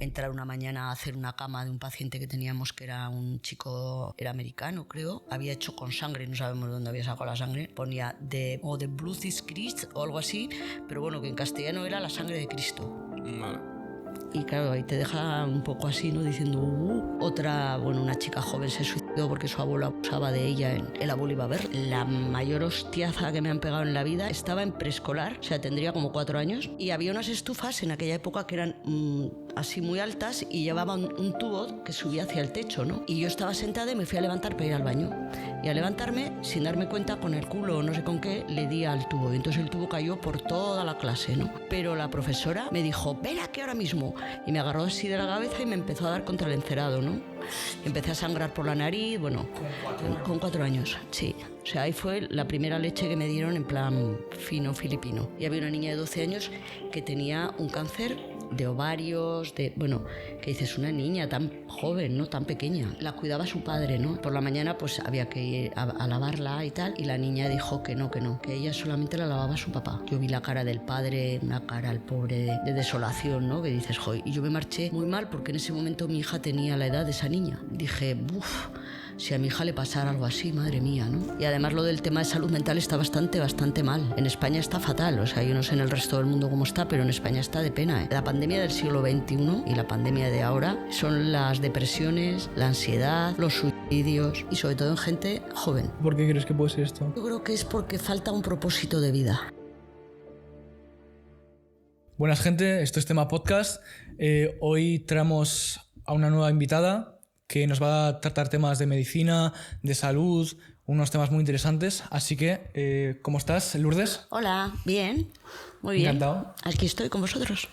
entrar una mañana a hacer una cama de un paciente que teníamos, que era un chico, era americano creo, había hecho con sangre, no sabemos dónde había sacado la sangre, ponía The Blood is Christ o algo así, pero bueno, que en castellano era la sangre de Cristo. Vale. Y claro, ahí te deja un poco así, ¿no? Diciendo, otra, bueno, una chica joven se suicidó porque su abuelo abusaba de ella, el abuelo iba a ver. La mayor hostiaza que me han pegado en la vida estaba en preescolar, o sea, tendría como 4 años, y había unas estufas en aquella época que eran así muy altas y llevaban un tubo que subía hacia el techo, ¿no? Y yo estaba sentada y me fui a levantar para ir al baño. Y al levantarme, sin darme cuenta, con el culo o no sé con qué, le di al tubo. Y entonces el tubo cayó por toda la clase, ¿no? Pero la profesora me dijo, ven aquí ahora mismo. Y me agarró así de la cabeza y me empezó a dar contra el encerado, ¿no? Empecé a sangrar por la nariz, bueno, con 4 años, sí. O sea, ahí fue la primera leche que me dieron en plan fino filipino. Y había una niña de 12 años que tenía un cáncer de ovarios, bueno, que dices, una niña tan joven, ¿no? Tan pequeña. La cuidaba su padre, ¿no? Por la mañana pues había que ir a lavarla y tal, y la niña dijo que no, que ella solamente la lavaba su papá. Yo vi la cara del padre, una cara al pobre de desolación, ¿no? Que dices, joder, y yo me marché muy mal porque en ese momento mi hija tenía la edad de esa niña. Dije, si a mi hija le pasara algo así, madre mía, ¿no? Y además lo del tema de salud mental está bastante mal. En España está fatal, o sea, yo no sé en el resto del mundo cómo está, pero en España está de pena, ¿eh? La pandemia del siglo XXI y la pandemia de ahora son las depresiones, la ansiedad, los suicidios y sobre todo en gente joven. ¿Por qué crees que puede ser esto? Yo creo que es porque falta un propósito de vida. Buenas gente, esto es Tema Podcast. Hoy traemos a una nueva invitada que nos va a tratar temas de medicina, de salud, unos temas muy interesantes. Así que, ¿cómo estás, Lourdes? Hola, bien, muy bien. Encantado. Aquí estoy con vosotros.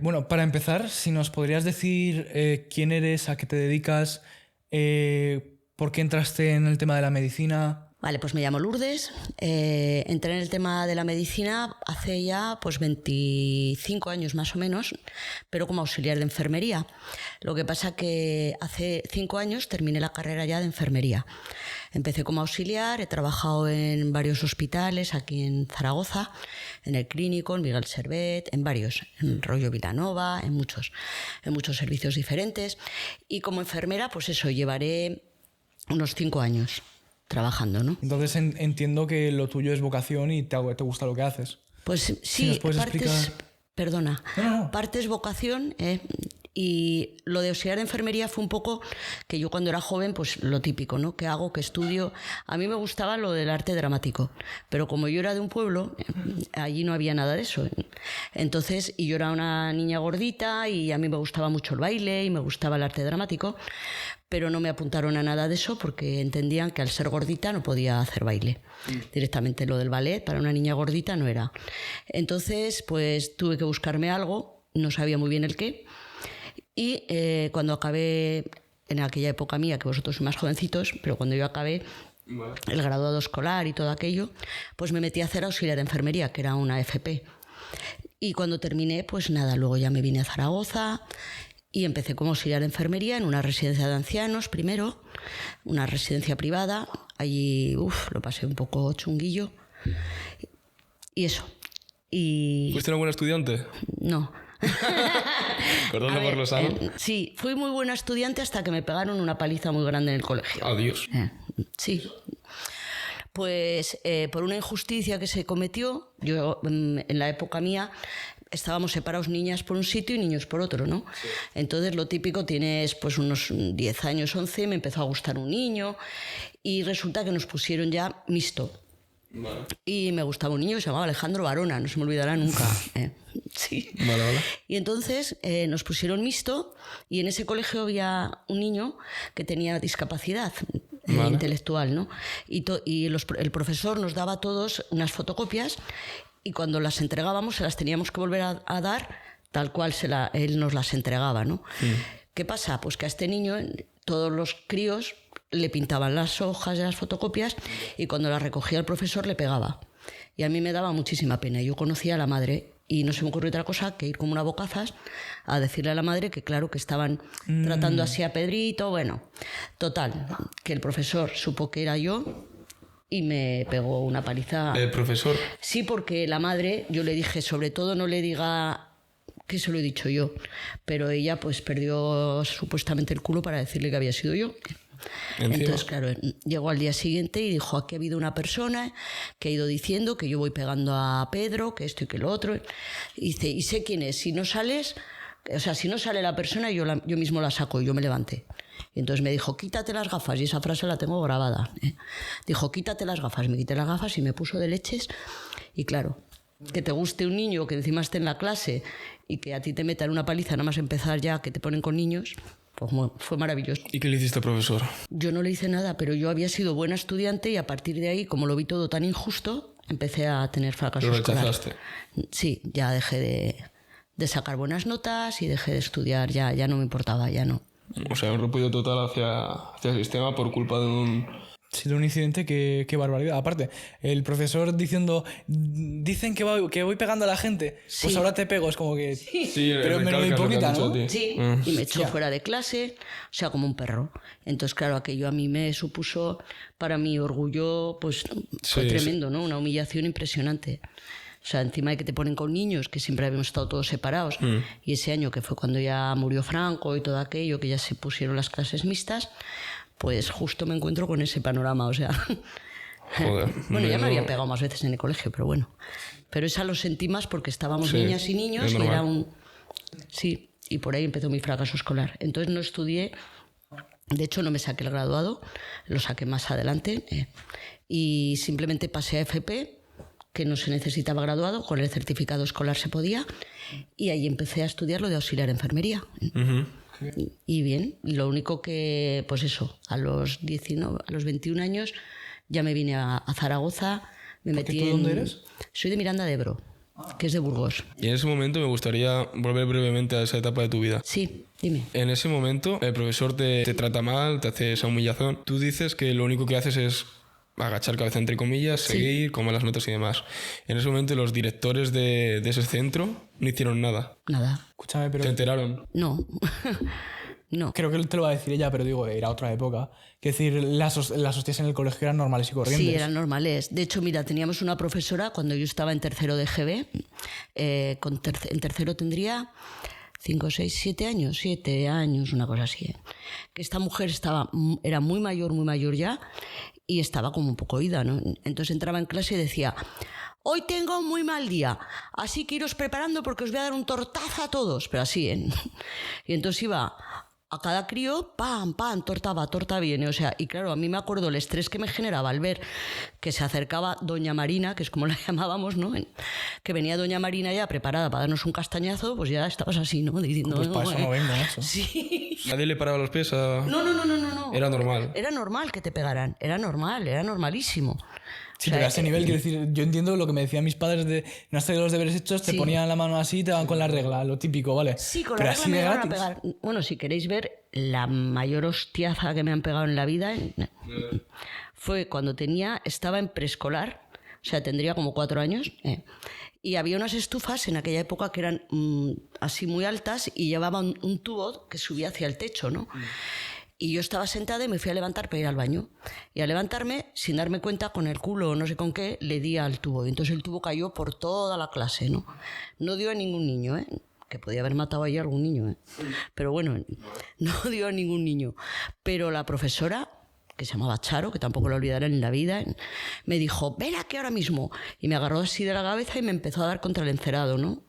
Bueno, para empezar, si nos podrías decir quién eres, a qué te dedicas, por qué entraste en el tema de la medicina. Vale, pues me llamo Lourdes, entré en el tema de la medicina hace ya pues 25 años más o menos, pero como auxiliar de enfermería. Lo que pasa que hace 5 años terminé la carrera ya de enfermería. Empecé como auxiliar, he trabajado en varios hospitales aquí en Zaragoza, en el Clínico, en Miguel Servet, en varios, en Rollo Vilanova, en muchos servicios diferentes. Y como enfermera, pues eso, llevaré unos 5 años trabajando, ¿no? Entonces entiendo que lo tuyo es vocación y te gusta lo que haces. Pues sí, si nos puedes explicar... Perdona, No. parte es vocación, y lo de auxiliar de enfermería fue un poco que yo cuando era joven, pues lo típico, ¿no? ¿Qué hago? ¿Qué estudio? A mí me gustaba lo del arte dramático, pero como yo era de un pueblo, allí no había nada de eso. Entonces, y yo era una niña gordita y a mí me gustaba mucho el baile y me gustaba el arte dramático, pero no me apuntaron a nada de eso porque entendían que al ser gordita no podía hacer baile. Directamente lo del ballet para una niña gordita no era. Entonces, pues tuve que buscarme algo, no sabía muy bien el qué. Y cuando acabé, en aquella época mía, que vosotros sois más jovencitos, pero cuando yo acabé el graduado escolar y todo aquello, pues me metí a hacer auxiliar de enfermería, que era una FP. Y cuando terminé, pues nada, luego ya me vine a Zaragoza y empecé como auxiliar de enfermería en una residencia de ancianos primero, una residencia privada. Allí, lo pasé un poco chunguillo. Y eso. ¿Fuiste una buena estudiante? No. Cortando por lo sano. Sí, fui muy buena estudiante hasta que me pegaron una paliza muy grande en el colegio. Adiós. Sí. Pues por una injusticia que se cometió, yo en la época mía estábamos separados, niñas por un sitio y niños por otro, ¿no? Sí. Entonces lo típico, tienes pues unos 10 años, 11, me empezó a gustar un niño y resulta que nos pusieron ya mixto. Vale. Y me gustaba un niño que se llamaba Alejandro Barona, no se me olvidará nunca. Sí. Vale. Y entonces nos pusieron mixto y en ese colegio había un niño que tenía discapacidad intelectual, ¿no? Y el profesor nos daba a todos unas fotocopias y cuando las entregábamos se las teníamos que volver a dar tal cual él nos las entregaba, ¿no? ¿Qué pasa? Pues que a este niño, todos los críos le pintaban las hojas de las fotocopias y cuando las recogía el profesor le pegaba. Y a mí me daba muchísima pena. Yo conocía a la madre y no se me ocurrió otra cosa que ir como una bocazas a decirle a la madre que claro que estaban tratando así a Pedrito. Bueno, total, que el profesor supo que era yo y me pegó una paliza. ¿El profesor? Sí, porque la madre, yo le dije, sobre todo no le diga que se lo he dicho yo. Pero ella pues perdió supuestamente el culo para decirle que había sido yo. Encima. Entonces, claro, llegó al día siguiente y dijo, aquí ha habido una persona que ha ido diciendo que yo voy pegando a Pedro, que esto y que lo otro. Y dice, y sé quién es, si no sales, o sea, si no sale la persona, yo mismo la saco y yo me levanté. Y entonces me dijo, quítate las gafas, y esa frase la tengo grabada. Dijo, quítate las gafas, me quité las gafas y me puso de leches. Y claro, que te guste un niño que encima esté en la clase y que a ti te metan una paliza nada más empezar ya, que te ponen con niños, pues fue maravilloso. ¿Y qué le hiciste, profesor? Yo no le hice nada, pero yo había sido buena estudiante y a partir de ahí, como lo vi todo tan injusto, empecé a tener fracaso ¿Lo escolar. rechazaste? Sí, ya dejé de sacar buenas notas y dejé de estudiar, ya no me importaba, ya no. O sea, un repudio total hacia el sistema por culpa de un... Sí, de un incidente, qué barbaridad. Aparte, el profesor diciendo, dicen que voy pegando a la gente, pues Sí. ahora te pego, es como que... Sí, Pero menos recalcas lo que hipócrita, han dicho ¿no? a ti. Sí, y me echó fuera de clase, o sea, como un perro. Entonces, claro, aquello a mí me supuso, para mi orgullo, pues fue Sí, tremendo, ¿no? Una humillación impresionante. O sea, encima de que te ponen con niños, que siempre habíamos estado todos separados, y ese año que fue cuando ya murió Franco y todo aquello, que ya se pusieron las clases mixtas, pues justo me encuentro con ese panorama, o sea... Joder. Bueno, ya me menudo- había pegado más veces en el colegio, pero bueno. Pero esa lo sentí más porque estábamos Sí, niñas y niños es y era normal. un... Sí, y por ahí empezó mi fracaso escolar. Entonces no estudié, de hecho no me saqué el graduado, lo saqué más adelante y simplemente pasé a FP, que no se necesitaba graduado, con el certificado escolar se podía, y ahí empecé a estudiar lo de auxiliar de enfermería. Ujú. Y bien, lo único que, pues eso, a los 21 años ya me vine a Zaragoza, me metí tú de dónde eres? Soy de Miranda de Ebro, que es de Burgos. Y en ese momento me gustaría volver brevemente a esa etapa de tu vida. Sí, dime. En ese momento el profesor te trata mal, te hace esa humillación. Tú dices que lo único que haces es agachar cabeza entre comillas, seguir, comer las notas y demás. En ese momento los directores de ese centro no hicieron nada. Nada. Escúchame, pero ¿Se enteraron? No. No. creo que te lo va a decir ella, pero digo, era otra época. Es decir, las hostias en el colegio eran normales y corrientes. Sí, eran normales. De hecho, mira, teníamos una profesora cuando yo estaba en tercero de GB. En tercero tendría 5, 6, 7 años. 7 años, una cosa así. Que esta mujer era muy mayor ya y estaba como un poco oída, ¿no? Entonces entraba en clase y decía... Hoy tengo un muy mal día, así que iros preparando porque os voy a dar un tortazo a todos. Pero así, ¿eh? Y entonces iba a cada crío, pam, pam, torta viene. O sea, y claro, a mí me acuerdo el estrés que me generaba al ver que se acercaba Doña Marina, que es como la llamábamos, ¿no? Que venía Doña Marina ya preparada para darnos un castañazo, pues ya estabas así, ¿no? Diciendo, Pues para eso no vengo, macho. Sí. Nadie le paraba los pies a... No. Era normal. Era normal que te pegaran, era normalísimo. Sí, O sea, pero a ese nivel, quiero decir, yo entiendo lo que me decían mis padres de no has traído los deberes hechos, te Sí. ponían la mano así y te daban con la regla, lo típico, ¿vale? Sí, con pero la regla así me de llegaron a gratis. pegar. Bueno, si queréis ver la mayor hostiaza que me han pegado en la vida fue cuando estaba en preescolar, o sea, tendría como 4 años, y había unas estufas en aquella época que eran así muy altas y llevaban un tubo que subía hacia el techo, ¿no? Y yo estaba sentada y me fui a levantar para ir al baño. Y al levantarme, sin darme cuenta, con el culo o no sé con qué, le di al tubo. Y entonces el tubo cayó por toda la clase, ¿no? No dio a ningún niño, ¿eh? Que podía haber matado ahí a algún niño, ¿eh? Pero bueno, no dio a ningún niño. Pero la profesora, que se llamaba Charo, que tampoco la olvidaré en la vida, me dijo, ven aquí ahora mismo. Y me agarró así de la cabeza y me empezó a dar contra el encerado, ¿no?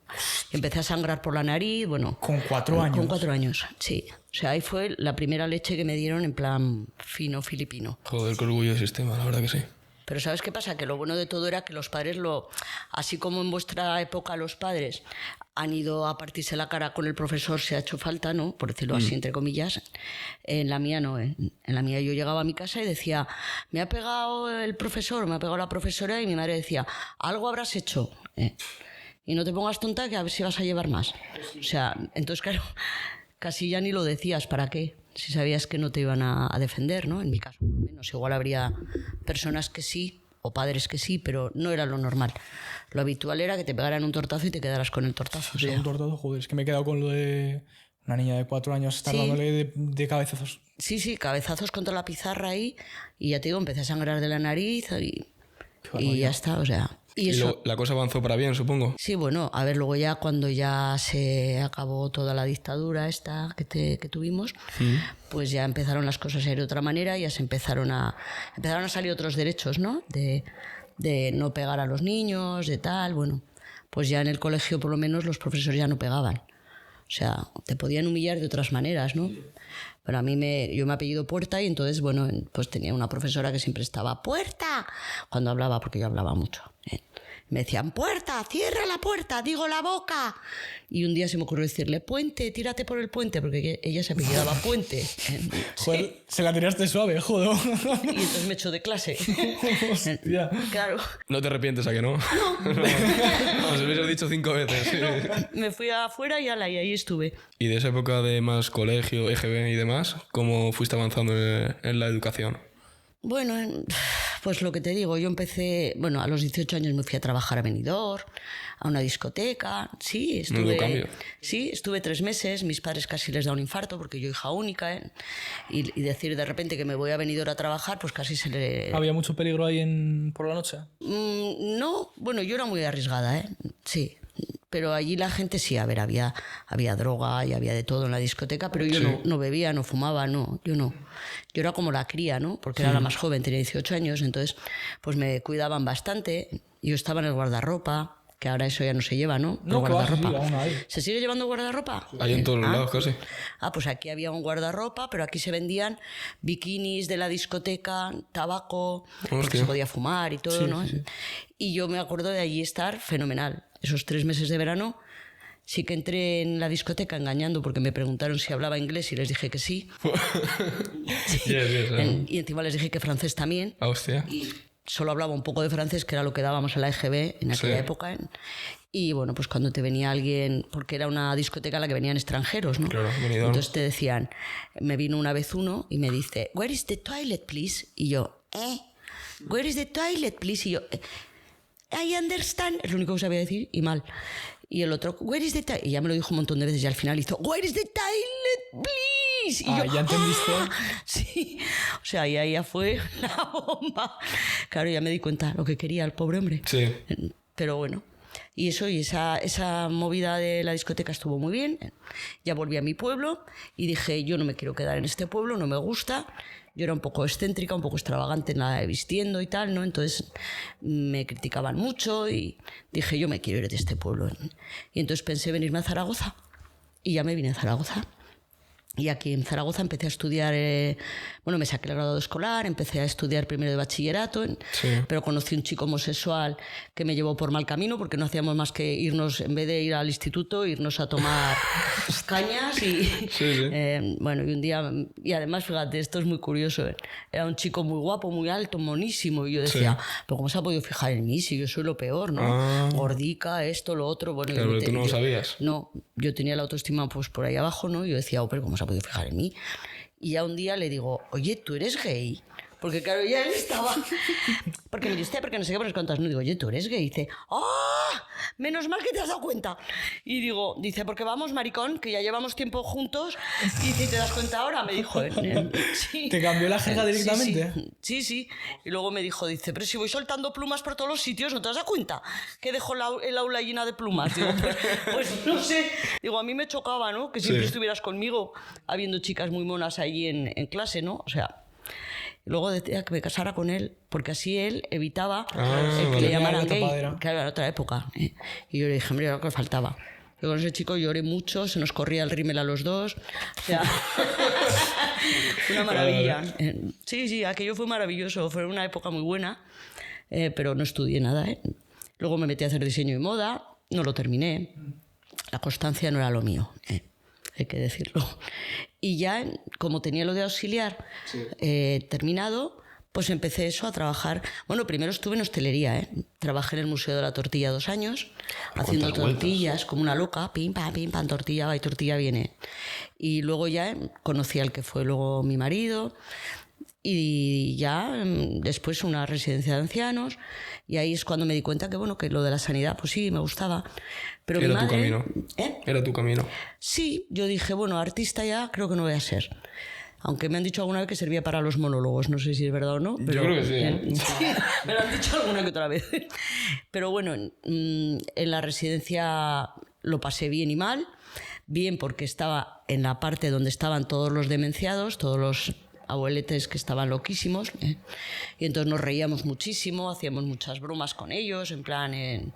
Empecé a sangrar por la nariz, bueno... Con 4 años. Con 4 años, sí. O sea, ahí fue la primera leche que me dieron en plan fino filipino. Joder, qué orgullo del sistema, la verdad que sí. Pero ¿sabes qué pasa? Que lo bueno de todo era que los padres así como en vuestra época los padres han ido a partirse la cara con el profesor, se ha hecho falta, ¿no? Por decirlo así, entre comillas. En la mía no. En la mía yo llegaba a mi casa y decía, me ha pegado el profesor, me ha pegado la profesora, y mi madre decía, algo habrás hecho. Y no te pongas tonta que a ver si vas a llevar más. O sea, entonces claro, casi ya ni lo decías, ¿para qué? Si sabías que no te iban a defender, ¿no? En mi caso, por lo menos. Igual habría personas que sí, o padres que sí, pero no era lo normal. Lo habitual era que te pegaran un tortazo y te quedaras con el tortazo. O Pero sea. un tortazo, joder, es que me he quedado con lo de una niña de 4 años estar Sí. dándole de cabezazos. Sí, cabezazos contra la pizarra ahí, y ya te digo, empecé a sangrar de la nariz y ya está, o sea. Y eso... la cosa avanzó para bien, supongo. Sí, bueno, a ver, luego ya cuando ya se acabó toda la dictadura esta que tuvimos, pues ya empezaron las cosas a ir de otra manera, ya se empezaron a salir otros derechos, ¿no? De no pegar a los niños, de tal, bueno, pues ya en el colegio por lo menos los profesores ya no pegaban. O sea, te podían humillar de otras maneras, ¿no? Pero a mí yo me apellido Puerta y entonces, bueno, pues tenía una profesora que siempre estaba ¡Puerta! Cuando hablaba, porque yo hablaba mucho. Me decían ¡Puerta! ¡Cierra la puerta! ¡Digo la boca! Y un día se me ocurrió decirle ¡Puente! ¡Tírate por el puente! Porque ella se apellidaba Puente. Joder, se la tiraste suave, joder. Y entonces me echó de clase. Hostia. Claro. ¿No te arrepientes a que no? No. Os lo hubiese dicho 5 veces. No, me fui afuera y ahí estuve. Y de esa época de más colegio, EGB y demás, ¿cómo fuiste avanzando en la educación? Bueno, pues lo que te digo, yo empecé, bueno, a los 18 años me fui a trabajar a Benidorm, a una discoteca, sí, Menudo cambio. Sí, estuve 3 meses, mis padres casi les da un infarto porque yo hija única, y decir de repente que me voy a Benidorm a trabajar, pues casi se le... ¿Había mucho peligro ahí por la noche? No, bueno, yo era muy arriesgada, sí. Pero allí la gente sí, a ver, había droga y había de todo en la discoteca, pero yo no bebía, no fumaba, no, yo no. Yo era como la cría, ¿no? Porque era la más joven, tenía 18 años, entonces pues me cuidaban bastante. Yo estaba en el guardarropa, que ahora eso ya no se lleva, ¿no? No, el guardarropa. sí, aún hay. ¿Se sigue llevando guardarropa? Hay en todos los lados, casi. Pues aquí había un guardarropa, pero aquí se vendían bikinis de la discoteca, tabaco, porque se podía fumar y todo, ¿no? Sí. Y yo me acuerdo de allí estar fenomenal. Esos 3 meses de verano sí que entré en la discoteca engañando porque me preguntaron si hablaba inglés y les dije que sí. Sí. Y encima les dije que francés también. Hostia. Y solo hablaba un poco de francés, que era lo que dábamos a la EGB en aquella época. Y bueno, pues cuando te venía alguien, porque era una discoteca en la que venían extranjeros, ¿no? Claro, venido. Entonces te decían, me vino una vez uno y me dice, "Where is the toilet, please?" Y yo, "Where is the toilet, please?" Y yo, "I understand", es lo único que sabía decir, y mal. Y el otro, "Where is the toilet?" Y ya me lo dijo un montón de veces y al final hizo, "Where is the toilet, please?" Y yo, ¿ya entendiste? Sí, o sea, y ahí ya fue la bomba. Claro, ya me di cuenta lo que quería el pobre hombre. Sí. Pero bueno, y eso, y esa movida de la discoteca estuvo muy bien. Ya volví a mi pueblo y dije, yo no me quiero quedar en este pueblo, no me gusta. Yo era un poco excéntrica, un poco extravagante en la de vistiendo y tal, ¿no? Entonces me criticaban mucho y dije, yo me quiero ir de este pueblo. Y entonces pensé venirme a Zaragoza y ya me vine a Zaragoza. Y aquí en Zaragoza empecé a estudiar, bueno, me saqué el graduado escolar, empecé a estudiar primero de bachillerato, pero conocí un chico homosexual que me llevó por mal camino porque no hacíamos más que irnos, en vez de ir al instituto, irnos a tomar cañas y bueno, y un día, y además, fíjate, esto es muy curioso, era un chico muy guapo, muy alto, monísimo, y yo decía, pero ¿cómo se ha podido fijar en mí si yo soy lo peor, ¿no? Gordica, esto, lo otro, bueno. Pero tú no lo sabías. No, yo tenía la autoestima pues por ahí abajo, ¿no? Y yo decía, pero ¿cómo se ha podido fijar en mí? Y ya un día le digo, oye, ¿tú eres gay? Porque claro, ya él estaba... Porque me dice, porque no sé qué, pones cuentas. No, digo, oye, ¿tú eres gay? Y dice, ¡ah! Menos mal que te has dado cuenta. Y digo, dice, porque vamos, maricón, que ya llevamos tiempo juntos. Y si te das cuenta ahora, me dijo... Sí. ¿Te cambió la jerga directamente? Sí. Y luego me dijo, dice, pero si voy soltando plumas por todos los sitios, ¿no te has dado cuenta? Que dejo el aula llena de plumas. Digo, pues no sé. Digo, a mí me chocaba, ¿no? Que siempre estuvieras conmigo, habiendo chicas muy monas ahí en clase, ¿no? O sea... Luego decía que me casara con él, porque así él evitaba que le llamaran gay. Claro, era otra época. Y yo le dije, hombre, era lo que faltaba. Yo con ese chico lloré mucho, se nos corría el rímel a los dos. O sea, fue una maravilla. Sí, aquello fue maravilloso. Fue una época muy buena, pero no estudié nada. Luego me metí a hacer diseño y moda, no lo terminé. La constancia no era lo mío. Hay que decirlo. Y ya, como tenía lo de auxiliar terminado, pues empecé eso a trabajar. Bueno, primero estuve en hostelería, Trabajé en el Museo de la Tortilla 2 años, haciendo tortillas como una loca, pim, pam, tortilla va y tortilla viene. Y luego ya conocí al que fue luego mi marido. Y ya después una residencia de ancianos, y ahí es cuando me di cuenta que bueno, que lo de la sanidad pues sí me gustaba, pero era mi madre, tu camino. Era tu camino. Sí, yo dije, bueno, artista ya creo que no voy a ser. Aunque me han dicho alguna vez que servía para los monólogos, no sé si es verdad o no. Pero, Yo creo que sí, ¿eh? Sí, me lo han dicho alguna que otra vez. Pero bueno, en la residencia lo pasé bien y mal. Bien porque estaba en la parte donde estaban todos los demenciados, todos los abueletes que estaban loquísimos, y entonces nos reíamos muchísimo, hacíamos muchas bromas con ellos, en plan,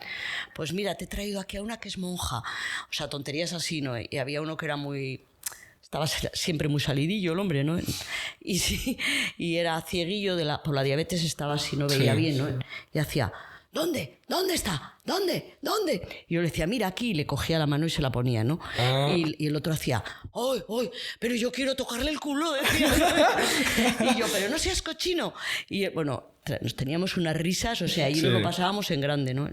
pues mira, te he traído aquí a una que es monja, o sea, tonterías así, ¿no? Y había uno que era estaba siempre muy salidillo el hombre, ¿no? Y sí, y era cieguillo por la diabetes, estaba así, no veía bien, ¿no? Y hacía, ¿dónde? ¿Dónde está? ¿Dónde? ¿Dónde? Y yo le decía, mira aquí, y le cogía la mano y se la ponía, ¿no? Y el otro hacía, ¡ay, ay! Pero yo quiero tocarle el culo, decía. Y yo, pero no seas cochino. Y bueno, nos teníamos unas risas, o sea, ahí nos lo pasábamos en grande, ¿no?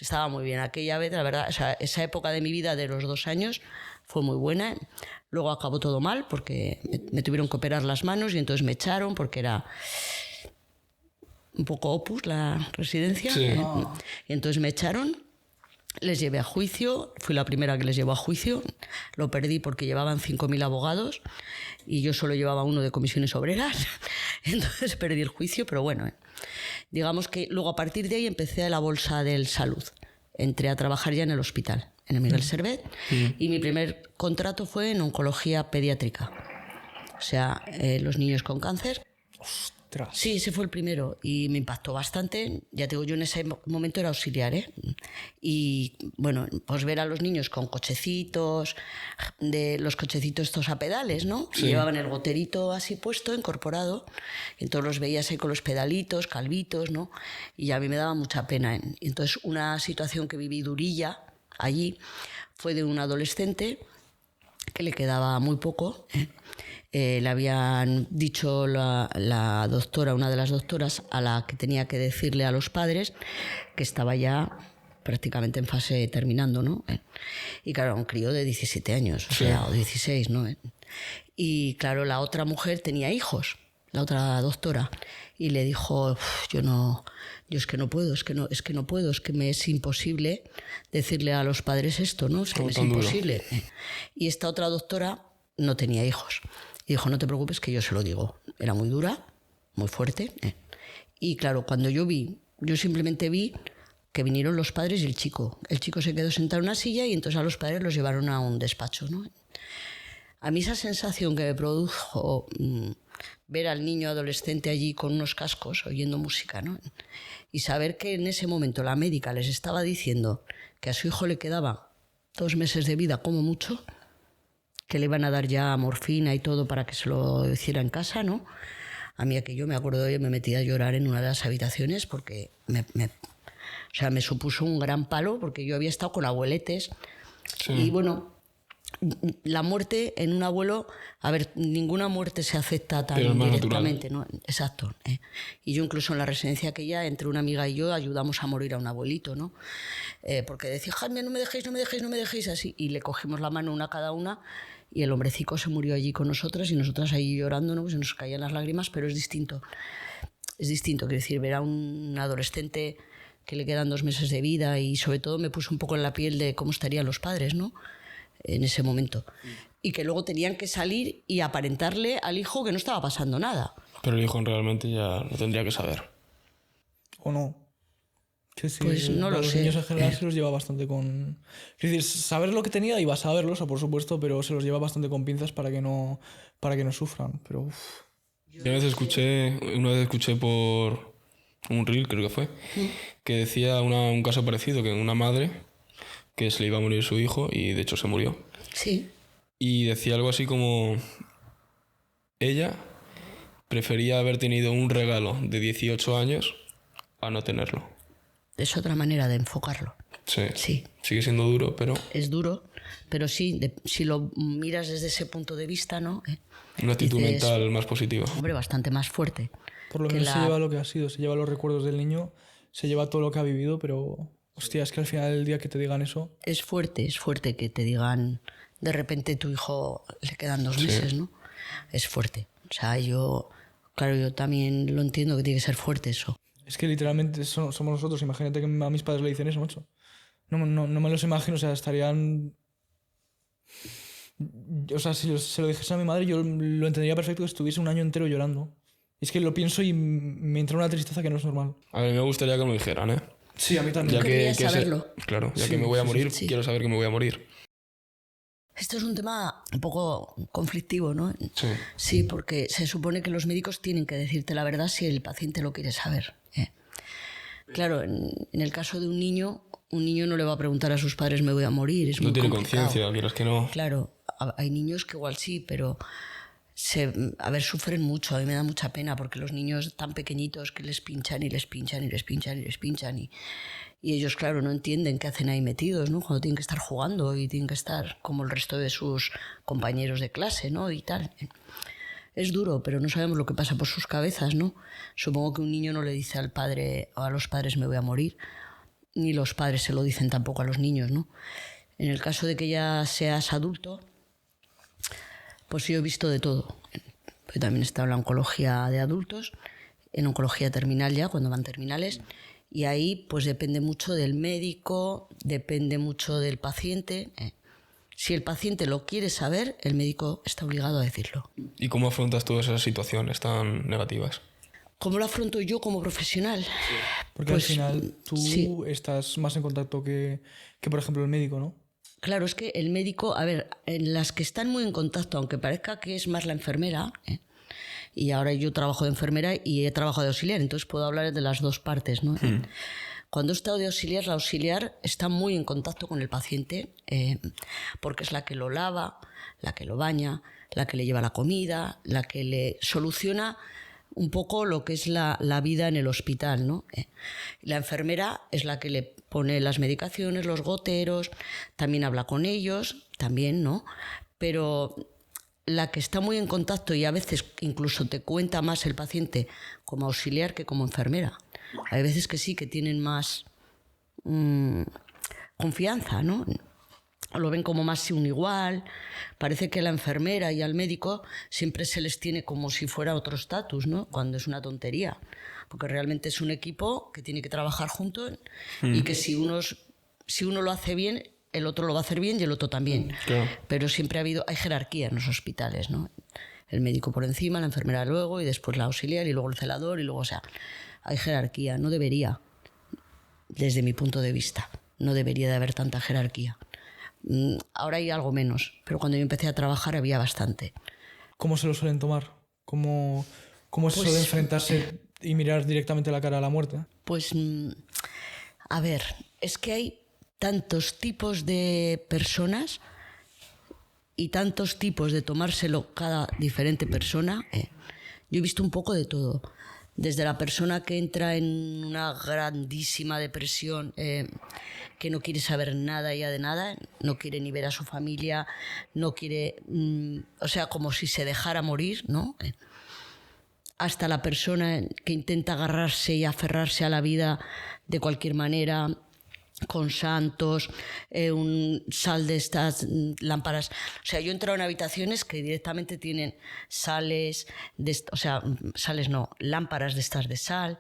Estaba muy bien. Aquella vez, la verdad, o sea, esa época de mi vida de los 2 años fue muy buena. Luego acabó todo mal porque me tuvieron que operar las manos y entonces me echaron porque era un poco opus la residencia. Sí. Y entonces me echaron, les llevé a juicio, fui la primera que les llevó a juicio, lo perdí porque llevaban 5.000 abogados y yo solo llevaba uno de comisiones obreras, entonces perdí el juicio, pero bueno, digamos que luego a partir de ahí empecé a la bolsa del salud, entré a trabajar ya en el hospital, en el Miguel Servet, y mi primer contrato fue en oncología pediátrica, o sea, los niños con cáncer. Sí, ese fue el primero y me impactó bastante. Ya te digo, yo en ese momento era auxiliar, ¿eh? Y bueno, pues ver a los niños con cochecitos, de los cochecitos estos a pedales, ¿no? Sí. Llevaban el goterito así puesto, incorporado, y entonces los veías ahí con los pedalitos, calvitos, ¿no? Y a mí me daba mucha pena, ¿eh? Y entonces una situación que viví durilla allí fue de un adolescente que le quedaba muy poco, ¿eh? Le habían dicho la doctora, una de las doctoras, a la que tenía que decirle a los padres que estaba ya prácticamente en fase terminando, ¿no? Y claro, un crío de 17 años, o sea, o 16, ¿no? Y claro, la otra mujer tenía hijos, la otra doctora, y le dijo, yo es que no puedo, es que no puedo, es que me es imposible decirle a los padres esto, ¿no? Es que me es imposible. Y esta otra doctora no tenía hijos. Y dijo, no te preocupes que yo se lo digo. Era muy dura, muy fuerte. Y claro, cuando yo simplemente vi que vinieron los padres y el chico. El chico se quedó sentado en una silla y entonces a los padres los llevaron a un despacho, ¿no? A mí esa sensación que me produjo ver al niño adolescente allí con unos cascos oyendo música, ¿no? Y saber que en ese momento la médica les estaba diciendo que a su hijo le quedaba 2 meses de vida como mucho, que le iban a dar ya morfina y todo para que se lo hiciera en casa, ¿no? A mí aquello me acuerdo yo me metí a llorar en una de las habitaciones porque me supuso un gran palo porque yo había estado con abueletes y bueno, la muerte en un abuelo, a ver, ninguna muerte se acepta tan directamente, ¿no? Exacto. Y yo incluso en la residencia aquella, entre una amiga y yo, ayudamos a morir a un abuelito, ¿no? Porque decía, Jaime, no me dejéis, así. Y le cogimos la mano una a cada una y el hombrecito se murió allí con nosotras y nosotras ahí llorando, ¿no? Pues se nos caían las lágrimas, pero es distinto. Es distinto, quiero decir, ver a un adolescente que le quedan 2 meses de vida y sobre todo me puse un poco en la piel de cómo estarían los padres, ¿no? En ese momento. Y que luego tenían que salir y aparentarle al hijo que no estaba pasando nada. Pero el hijo realmente ya lo tendría que saber. ¿O no? Que sí, pues no lo sé. Los niños en general se los lleva bastante con... Es decir, saber lo que tenía iba a saberlo, o sea, por supuesto, pero se los lleva bastante con pinzas para que no sufran. Pero... uf. Una vez escuché por un reel, creo que fue, que decía un caso parecido, que una madre que se le iba a morir su hijo y de hecho se murió. Sí. Y decía algo así como ella prefería haber tenido un regalo de 18 años a no tenerlo. Es otra manera de enfocarlo. Sí. Sigue siendo duro, pero... Es duro, pero sí, si lo miras desde ese punto de vista, ¿no? Una actitud mental más positiva. Hombre, bastante más fuerte. Por lo menos se lleva lo que ha sido, se lleva los recuerdos del niño, se lleva todo lo que ha vivido, pero... Hostia, es que al final del día que te digan eso... Es fuerte que te digan, de repente tu hijo le quedan 2 meses, ¿no? Es fuerte. O sea, yo también lo entiendo que tiene que ser fuerte eso. Es que literalmente somos nosotros. Imagínate que a mis padres le dicen eso, macho. No me los imagino, o sea, estarían... O sea, si se lo dijese a mi madre, yo lo entendería perfecto que estuviese un año entero llorando. Y es que lo pienso y me entra una tristeza que no es normal. A mí me gustaría que me lo dijeran, ¿eh? Sí, a mí también. Ya Querrías que saberlo. claro, ya Sí, que me voy a sí, morir, sí. quiero saber que me voy a morir. Esto es un tema un poco conflictivo, ¿no? Sí. Sí, porque se supone que los médicos tienen que decirte la verdad si el paciente lo quiere saber. Claro, en el caso de un niño no le va a preguntar a sus padres me voy a morir. Es No muy tiene complicado. conciencia, quieras que no. Claro, hay niños que igual sí, pero sufren mucho. A mí me da mucha pena porque los niños tan pequeñitos que les pinchan y les pinchan y les pinchan y les pinchan y ellos, claro, no entienden qué hacen ahí metidos, ¿no? Cuando tienen que estar jugando y tienen que estar como el resto de sus compañeros de clase, ¿no? Y tal. Es duro, pero no sabemos lo que pasa por sus cabezas, ¿no? Supongo que un niño no le dice al padre o a los padres me voy a morir, ni los padres se lo dicen tampoco a los niños, ¿no? En el caso de que ya seas adulto, pues yo he visto de todo. Yo también he estado en la oncología de adultos, en oncología terminal ya, cuando van terminales, y ahí pues depende mucho del médico, depende mucho del paciente. Si el paciente lo quiere saber, el médico está obligado a decirlo. ¿Y cómo afrontas todas esas situaciones tan negativas? ¿Cómo lo afronto yo como profesional? Porque Pues, al final tú sí. estás más en contacto que, por ejemplo, el médico, ¿no? Claro, es que el médico, a ver, en las que están muy en contacto, aunque parezca que es más la enfermera, y ahora yo trabajo de enfermera y he trabajado de auxiliar, entonces puedo hablar de las dos partes, ¿no? Cuando he estado de auxiliar, la auxiliar está muy en contacto con el paciente porque es la que lo lava, la que lo baña, la que le lleva la comida, la que le soluciona un poco lo que es la vida en el hospital, ¿no? La enfermera es la que le pone las medicaciones, los goteros, también habla con ellos, también, ¿no? Pero la que está muy en contacto y a veces incluso te cuenta más el paciente como auxiliar que como enfermera. Hay veces que sí, que tienen más confianza, ¿no? Lo ven como más un igual. Parece que a la enfermera y al médico siempre se les tiene como si fuera otro estatus, ¿no? Cuando es una tontería. Porque realmente es un equipo que tiene que trabajar juntos y que si uno lo hace bien, el otro lo va a hacer bien y el otro también. Claro. Pero siempre hay jerarquía en los hospitales, ¿no? El médico por encima, la enfermera luego y después la auxiliar y luego el celador y luego, o sea, hay jerarquía. No debería, desde mi punto de vista, no debería de haber tanta jerarquía. Ahora hay algo menos, pero cuando yo empecé a trabajar había bastante. ¿Cómo se lo suelen tomar? ¿Cómo es eso de enfrentarse y mirar directamente la cara a la muerte? Pues, a ver, es que hay tantos tipos de personas y tantos tipos de tomárselo cada diferente persona. Yo he visto un poco de todo. Desde la persona que entra en una grandísima depresión, que no quiere saber nada ya de nada, no quiere ni ver a su familia, no quiere, o sea, como si se dejara morir, ¿no? Hasta la persona que intenta agarrarse y aferrarse a la vida de cualquier manera, con santos, un sal de estas lámparas. O sea, yo he entrado en habitaciones que directamente tienen sales, lámparas de estas de sal.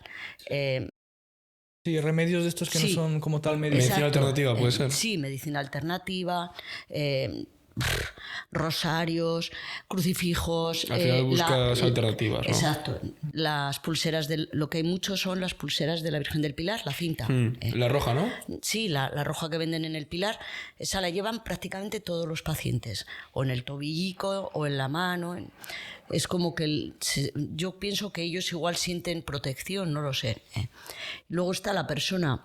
Sí, remedios de estos que no son como tal medicina. Medicina alternativa, puede ser. Sí, medicina alternativa, rosarios, crucifijos. Al final buscas alternativas, ¿no? Exacto. Las pulseras, lo que hay mucho son las pulseras de la Virgen del Pilar, la cinta. La roja, ¿no? Sí, la roja que venden en el Pilar, esa la llevan prácticamente todos los pacientes, o en el tobillico o en la mano. Es como que yo pienso que ellos igual sienten protección, no lo sé. Luego está la persona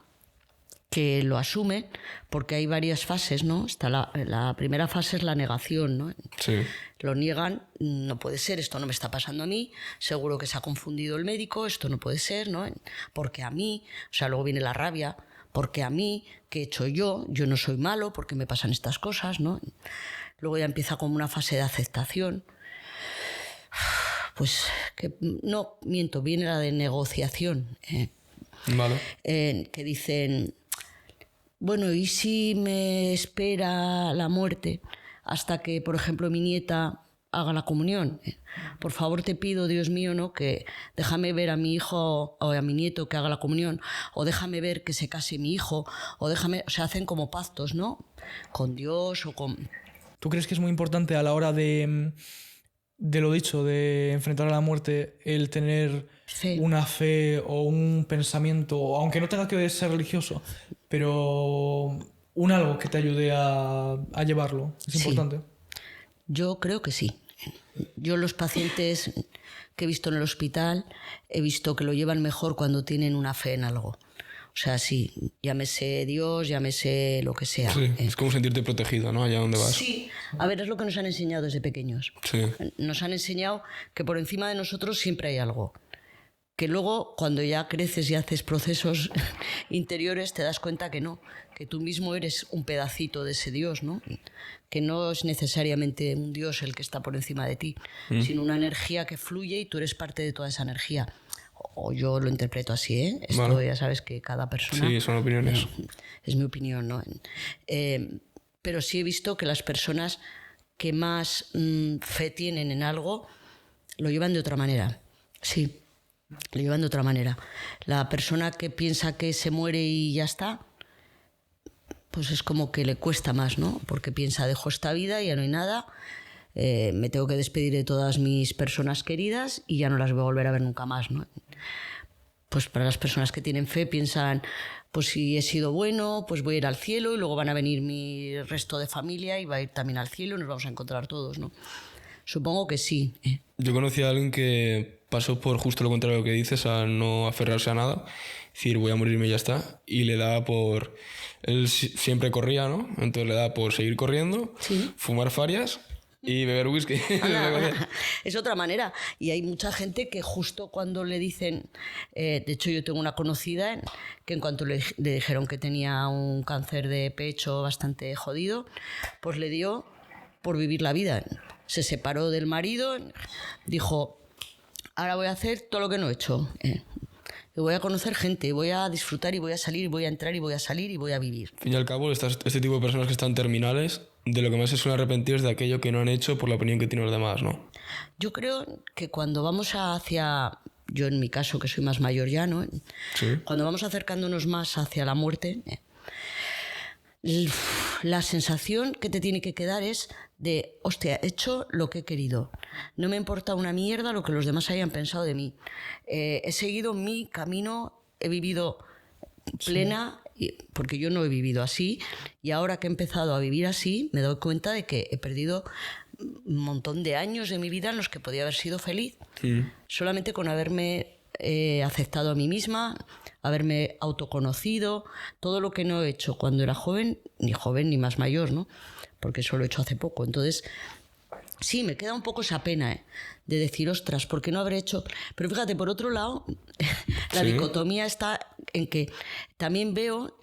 que lo asume, porque hay varias fases, ¿no? Está la primera fase es la negación, ¿no? Sí. Lo niegan, no puede ser, esto no me está pasando a mí, seguro que se ha confundido el médico, esto no puede ser, ¿no? Porque a mí, o sea, luego viene la rabia, porque a mí, ¿qué he hecho yo? Yo no soy malo, porque me pasan estas cosas, ¿no? Luego ya empieza como una fase de aceptación. Pues, no, miento, viene la de negociación. Vale. Que dicen, bueno, ¿y si me espera la muerte hasta que, por ejemplo, mi nieta haga la comunión? Por favor, te pido, Dios mío, ¿no? Que déjame ver a mi hijo o a mi nieto que haga la comunión, o déjame ver que se case mi hijo, o sea, hacen como pactos, ¿no? Con Dios o con... ¿Tú crees que es muy importante a la hora de lo dicho, de enfrentar a la muerte, el tener una fe o un pensamiento, aunque no tenga que ser religioso, pero un algo que te ayude a llevarlo? ¿Es importante? Yo creo que sí. Yo los pacientes que he visto en el hospital he visto que lo llevan mejor cuando tienen una fe en algo. O sea, sí, llámese Dios, llámese lo que sea. Sí, es como sentirte protegido, ¿no? Allá donde vas. Sí, a ver, es lo que nos han enseñado desde pequeños. Sí. Nos han enseñado que por encima de nosotros siempre hay algo. Que luego, cuando ya creces y haces procesos interiores, te das cuenta que no, que tú mismo eres un pedacito de ese Dios, ¿no? Que no es necesariamente un Dios el que está por encima de ti, sino una energía que fluye y tú eres parte de toda esa energía. O yo lo interpreto así, ¿eh? Esto ya sabes que cada persona... Sí, son opiniones. Es mi opinión, ¿no? Pero sí he visto que las personas que más fe tienen en algo lo llevan de otra manera. Sí, lo llevan de otra manera. La persona que piensa que se muere y ya está, pues es como que le cuesta más, ¿no? Porque piensa, dejo esta vida, ya no hay nada, me tengo que despedir de todas mis personas queridas y ya no las voy a volver a ver nunca más, ¿no? Pues para las personas que tienen fe piensan, pues si he sido bueno, pues voy a ir al cielo y luego van a venir mi resto de familia y va a ir también al cielo y nos vamos a encontrar todos, ¿no? Supongo que sí. Yo conocí a alguien que pasó por justo lo contrario de lo que dices, a no aferrarse a nada, decir voy a morirme y ya está, y le daba por... Él siempre corría, ¿no? Entonces le daba por seguir corriendo, fumar farias y beber whisky. Es otra manera. Y hay mucha gente que justo cuando le dicen... de hecho, yo tengo una conocida que en cuanto le dijeron que tenía un cáncer de pecho bastante jodido, pues le dio por vivir la vida. Se separó del marido, dijo, ahora voy a hacer todo lo que no he hecho. Y voy a conocer gente, voy a disfrutar y voy a salir, y voy a entrar y voy a salir y voy a vivir. Al fin y al cabo, este tipo de personas que están terminales, de lo que más se suelen arrepentir es de aquello que no han hecho por la opinión que tienen los demás, ¿no? Yo creo que cuando vamos hacia... Yo en mi caso, que soy más mayor ya, ¿no? Sí. Cuando vamos acercándonos más hacia la muerte, la sensación que te tiene que quedar es de, hostia, he hecho lo que he querido. No me importa una mierda lo que los demás hayan pensado de mí. He seguido mi camino, he vivido plena, porque yo no he vivido así, y ahora que he empezado a vivir así, me doy cuenta de que he perdido un montón de años de mi vida en los que podía haber sido feliz. Solamente con haberme aceptado a mí misma, haberme autoconocido, todo lo que no he hecho cuando era joven ni más mayor, ¿no? Porque eso lo he hecho hace poco. Entonces, sí, me queda un poco esa pena, de decir, ostras, ¿por qué no habré hecho? Pero fíjate, por otro lado, la dicotomía está en que también veo,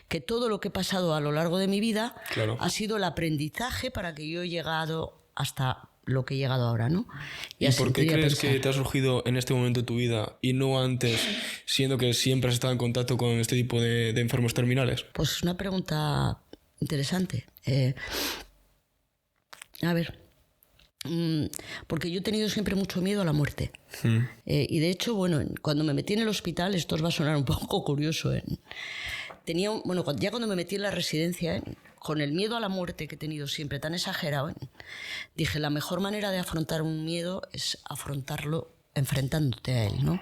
que todo lo que he pasado a lo largo de mi vida ha sido el aprendizaje para que yo he llegado hasta lo que he llegado ahora, ¿no? ¿Y por qué crees que te ha surgido en este momento de tu vida y no antes, siendo que siempre has estado en contacto con este tipo de enfermos terminales? Pues es una pregunta interesante. A ver, porque yo he tenido siempre mucho miedo a la muerte. Y de hecho, cuando me metí en el hospital, esto os va a sonar un poco curioso, ya cuando me metí en la residencia, con el miedo a la muerte que he tenido siempre tan exagerado, dije, la mejor manera de afrontar un miedo es afrontarlo enfrentándote a él, ¿no?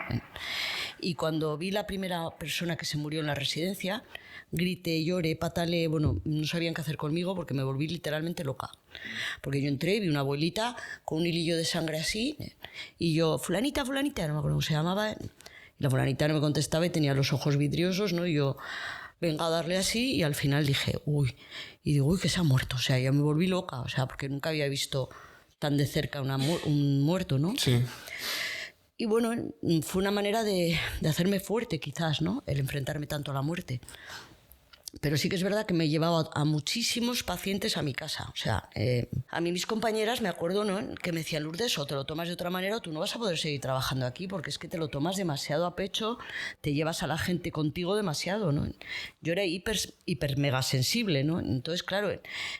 Y cuando vi la primera persona que se murió en la residencia, grité, lloré, pataleé, no sabían qué hacer conmigo porque me volví literalmente loca. Porque yo entré y vi una abuelita con un hilillo de sangre así, y yo, fulanita, no me acuerdo cómo se llamaba, y la fulanita no me contestaba y tenía los ojos vidriosos, ¿no? Y yo, venga a darle así, y al final dije, que se ha muerto, o sea, ya me volví loca, o sea, porque nunca había visto tan de cerca un muerto, ¿no? Sí. Y fue una manera de hacerme fuerte, quizás, ¿no? El enfrentarme tanto a la muerte. Pero sí que es verdad que me he llevado a muchísimos pacientes a mi casa. O sea, a mí mis compañeras, me acuerdo, ¿no?, que me decían, Lourdes, o te lo tomas de otra manera o tú no vas a poder seguir trabajando aquí porque es que te lo tomas demasiado a pecho, te llevas a la gente contigo demasiado, ¿no? Yo era hiper mega sensible, ¿no? Entonces, claro,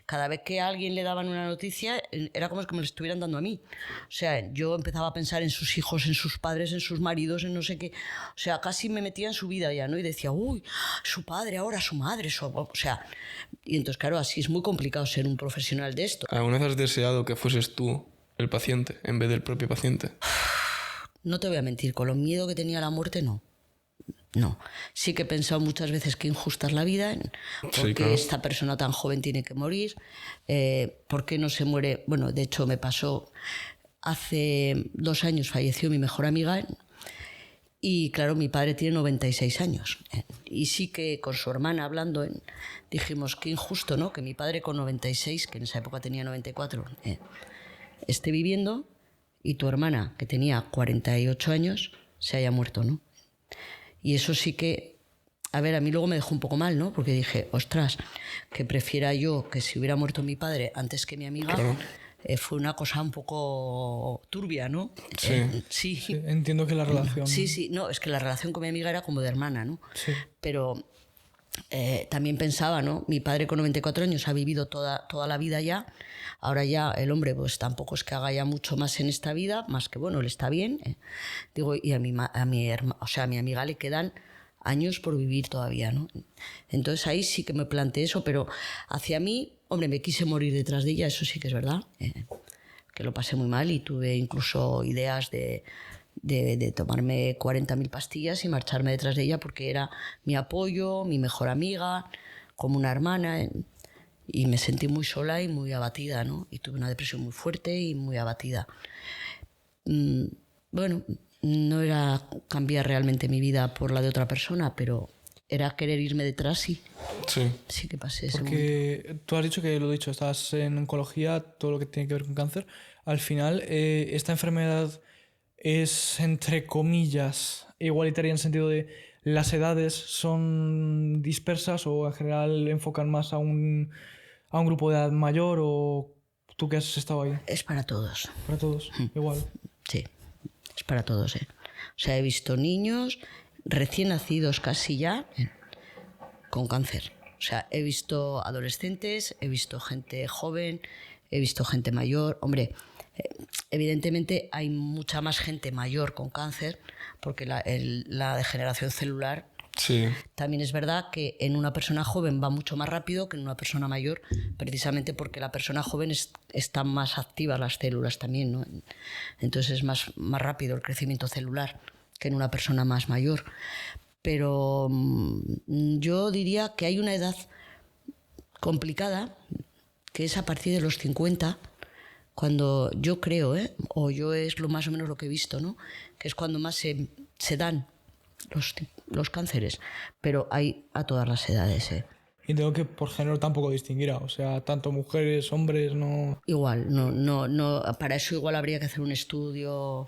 cada vez que a alguien le daban una noticia, era como que me lo estuvieran dando a mí. O sea, yo empezaba a pensar en sus hijos, en sus padres, en sus maridos, en no sé qué. O sea, casi me metía en su vida ya, ¿no? Y decía, uy, su padre, ahora su madre. padres, o sea, y entonces claro, así es muy complicado ser un profesional de esto. ¿Alguna vez has deseado que fueses tú el paciente en vez del propio paciente? No te voy a mentir, con lo miedo que tenía a la muerte, no. No. Sí que he pensado muchas veces que injusta es la vida, porque Sí, claro. esta persona tan joven tiene que morir, ¿por qué no se muere? Bueno, de hecho me pasó, hace 2 años falleció mi mejor amiga, y claro, mi padre tiene 96 años. Y sí que con su hermana hablando, dijimos qué injusto, ¿no? Que mi padre con 96, que en esa época tenía 94, esté viviendo, y tu hermana, que tenía 48 años, se haya muerto, ¿no? Y eso sí que, a ver, a mí luego me dejó un poco mal, ¿no? Porque dije, ostras, que prefiera yo que si hubiera muerto mi padre antes que mi amiga. Claro. Fue una cosa un poco turbia, ¿no? Sí. Sí. Sí, entiendo que la relación... Sí, no, es que la relación con mi amiga era como de hermana, ¿no? Sí. Pero también pensaba, ¿no? Mi padre con 94 años ha vivido toda la vida ya. Ahora ya el hombre pues tampoco es que haga ya mucho más en esta vida, más que bueno, él está bien. Digo, y a mi amiga le quedan años por vivir todavía, ¿no? Entonces ahí sí que me planteé eso, pero hacia mí, hombre, me quise morir detrás de ella, eso sí que es verdad, que lo pasé muy mal y tuve incluso ideas de tomarme 40.000 pastillas y marcharme detrás de ella porque era mi apoyo, mi mejor amiga, como una hermana, y me sentí muy sola y muy abatida, ¿no? Y tuve una depresión muy fuerte y muy abatida. Bueno, no era cambiar realmente mi vida por la de otra persona, pero era querer irme detrás, sí. Sí que pasé ese momento. Porque tú has dicho que, lo dicho, estás en oncología, todo lo que tiene que ver con cáncer. Al final, esta enfermedad es, entre comillas, igualitaria en el sentido de las edades son dispersas o en general enfocan más a un grupo de edad mayor, o tú que has estado ahí. Es para todos. Para todos, igual. Sí, es para todos, O sea, he visto niños recién nacidos casi ya con cáncer. O sea, he visto adolescentes, he visto gente joven, he visto gente mayor. Hombre, evidentemente hay mucha más gente mayor con cáncer porque la degeneración celular. Sí. También es verdad que en una persona joven va mucho más rápido que en una persona mayor, precisamente porque la persona joven están más activas las células también, ¿no? Entonces es más rápido el crecimiento celular que en una persona más mayor. Pero yo diría que hay una edad complicada, que es a partir de los 50, cuando yo creo, o yo es lo más o menos lo que he visto, ¿no? Que es cuando más se dan los cánceres, pero hay a todas las edades. Y tengo que por género tampoco distinguirá, o sea, tanto mujeres, hombres, no... Igual, no, para eso igual habría que hacer un estudio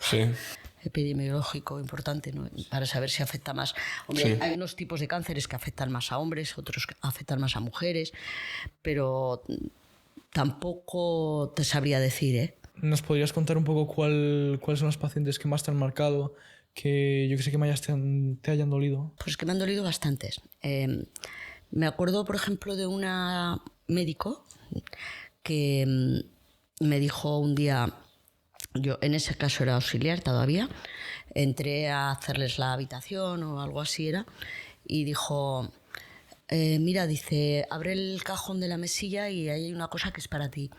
epidemiológico importante, ¿no? Para saber si afecta más. Hombre, hay unos tipos de cánceres que afectan más a hombres, otros que afectan más a mujeres, pero tampoco te sabría decir, ¿Nos podrías contar un poco cuáles son los pacientes que más te han marcado, que yo que sé que más te hayan dolido? Pues que me han dolido bastantes. Me acuerdo, por ejemplo, de una médico que me dijo un día, yo en ese caso era auxiliar todavía, entré a hacerles la habitación o algo así era, y dijo, mira, dice, abre el cajón de la mesilla y ahí hay una cosa que es para ti.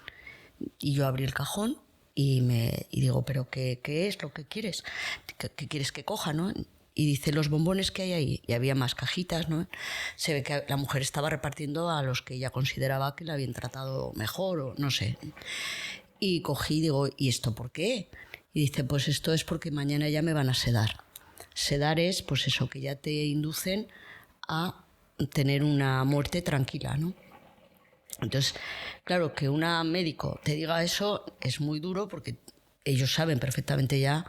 Y yo abrí el cajón y digo, ¿pero qué es lo que quieres? ¿Qué quieres que coja, no? Y dice, los bombones que hay ahí. Y había más cajitas, ¿no? Se ve que la mujer estaba repartiendo a los que ella consideraba que la habían tratado mejor o no sé. Y cogí y digo, ¿y esto por qué? Y dice, pues esto es porque mañana ya me van a sedar. Sedar es, pues eso, que ya te inducen a tener una muerte tranquila, ¿no? Entonces, claro, que una médico te diga eso es muy duro porque ellos saben perfectamente ya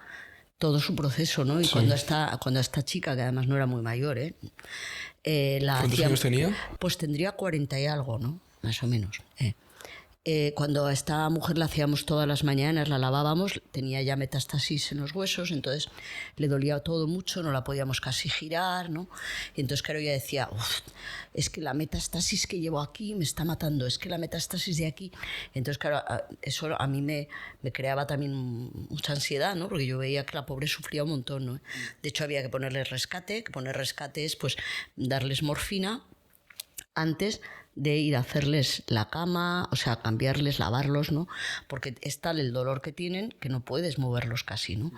todo su proceso, ¿no? Y cuando esta chica, que además no era muy mayor, ¿Cuántos años tenía? Pues tendría 40 y algo, ¿no? Más o menos. Cuando a esta mujer la hacíamos todas las mañanas, la lavábamos, tenía ya metástasis en los huesos, entonces le dolía todo mucho, no la podíamos casi girar, ¿no? Y entonces, claro, ella decía, es que la metástasis que llevo aquí me está matando, es que la metástasis de aquí... Entonces, claro, eso a mí me creaba también mucha ansiedad, ¿no? Porque yo veía que la pobre sufría un montón, ¿no? De hecho, había que ponerle rescate, que poner rescate es, pues, darles morfina antes de ir a hacerles la cama, o sea, cambiarles, lavarlos, ¿no? Porque es tal el dolor que tienen que no puedes moverlos casi, ¿no?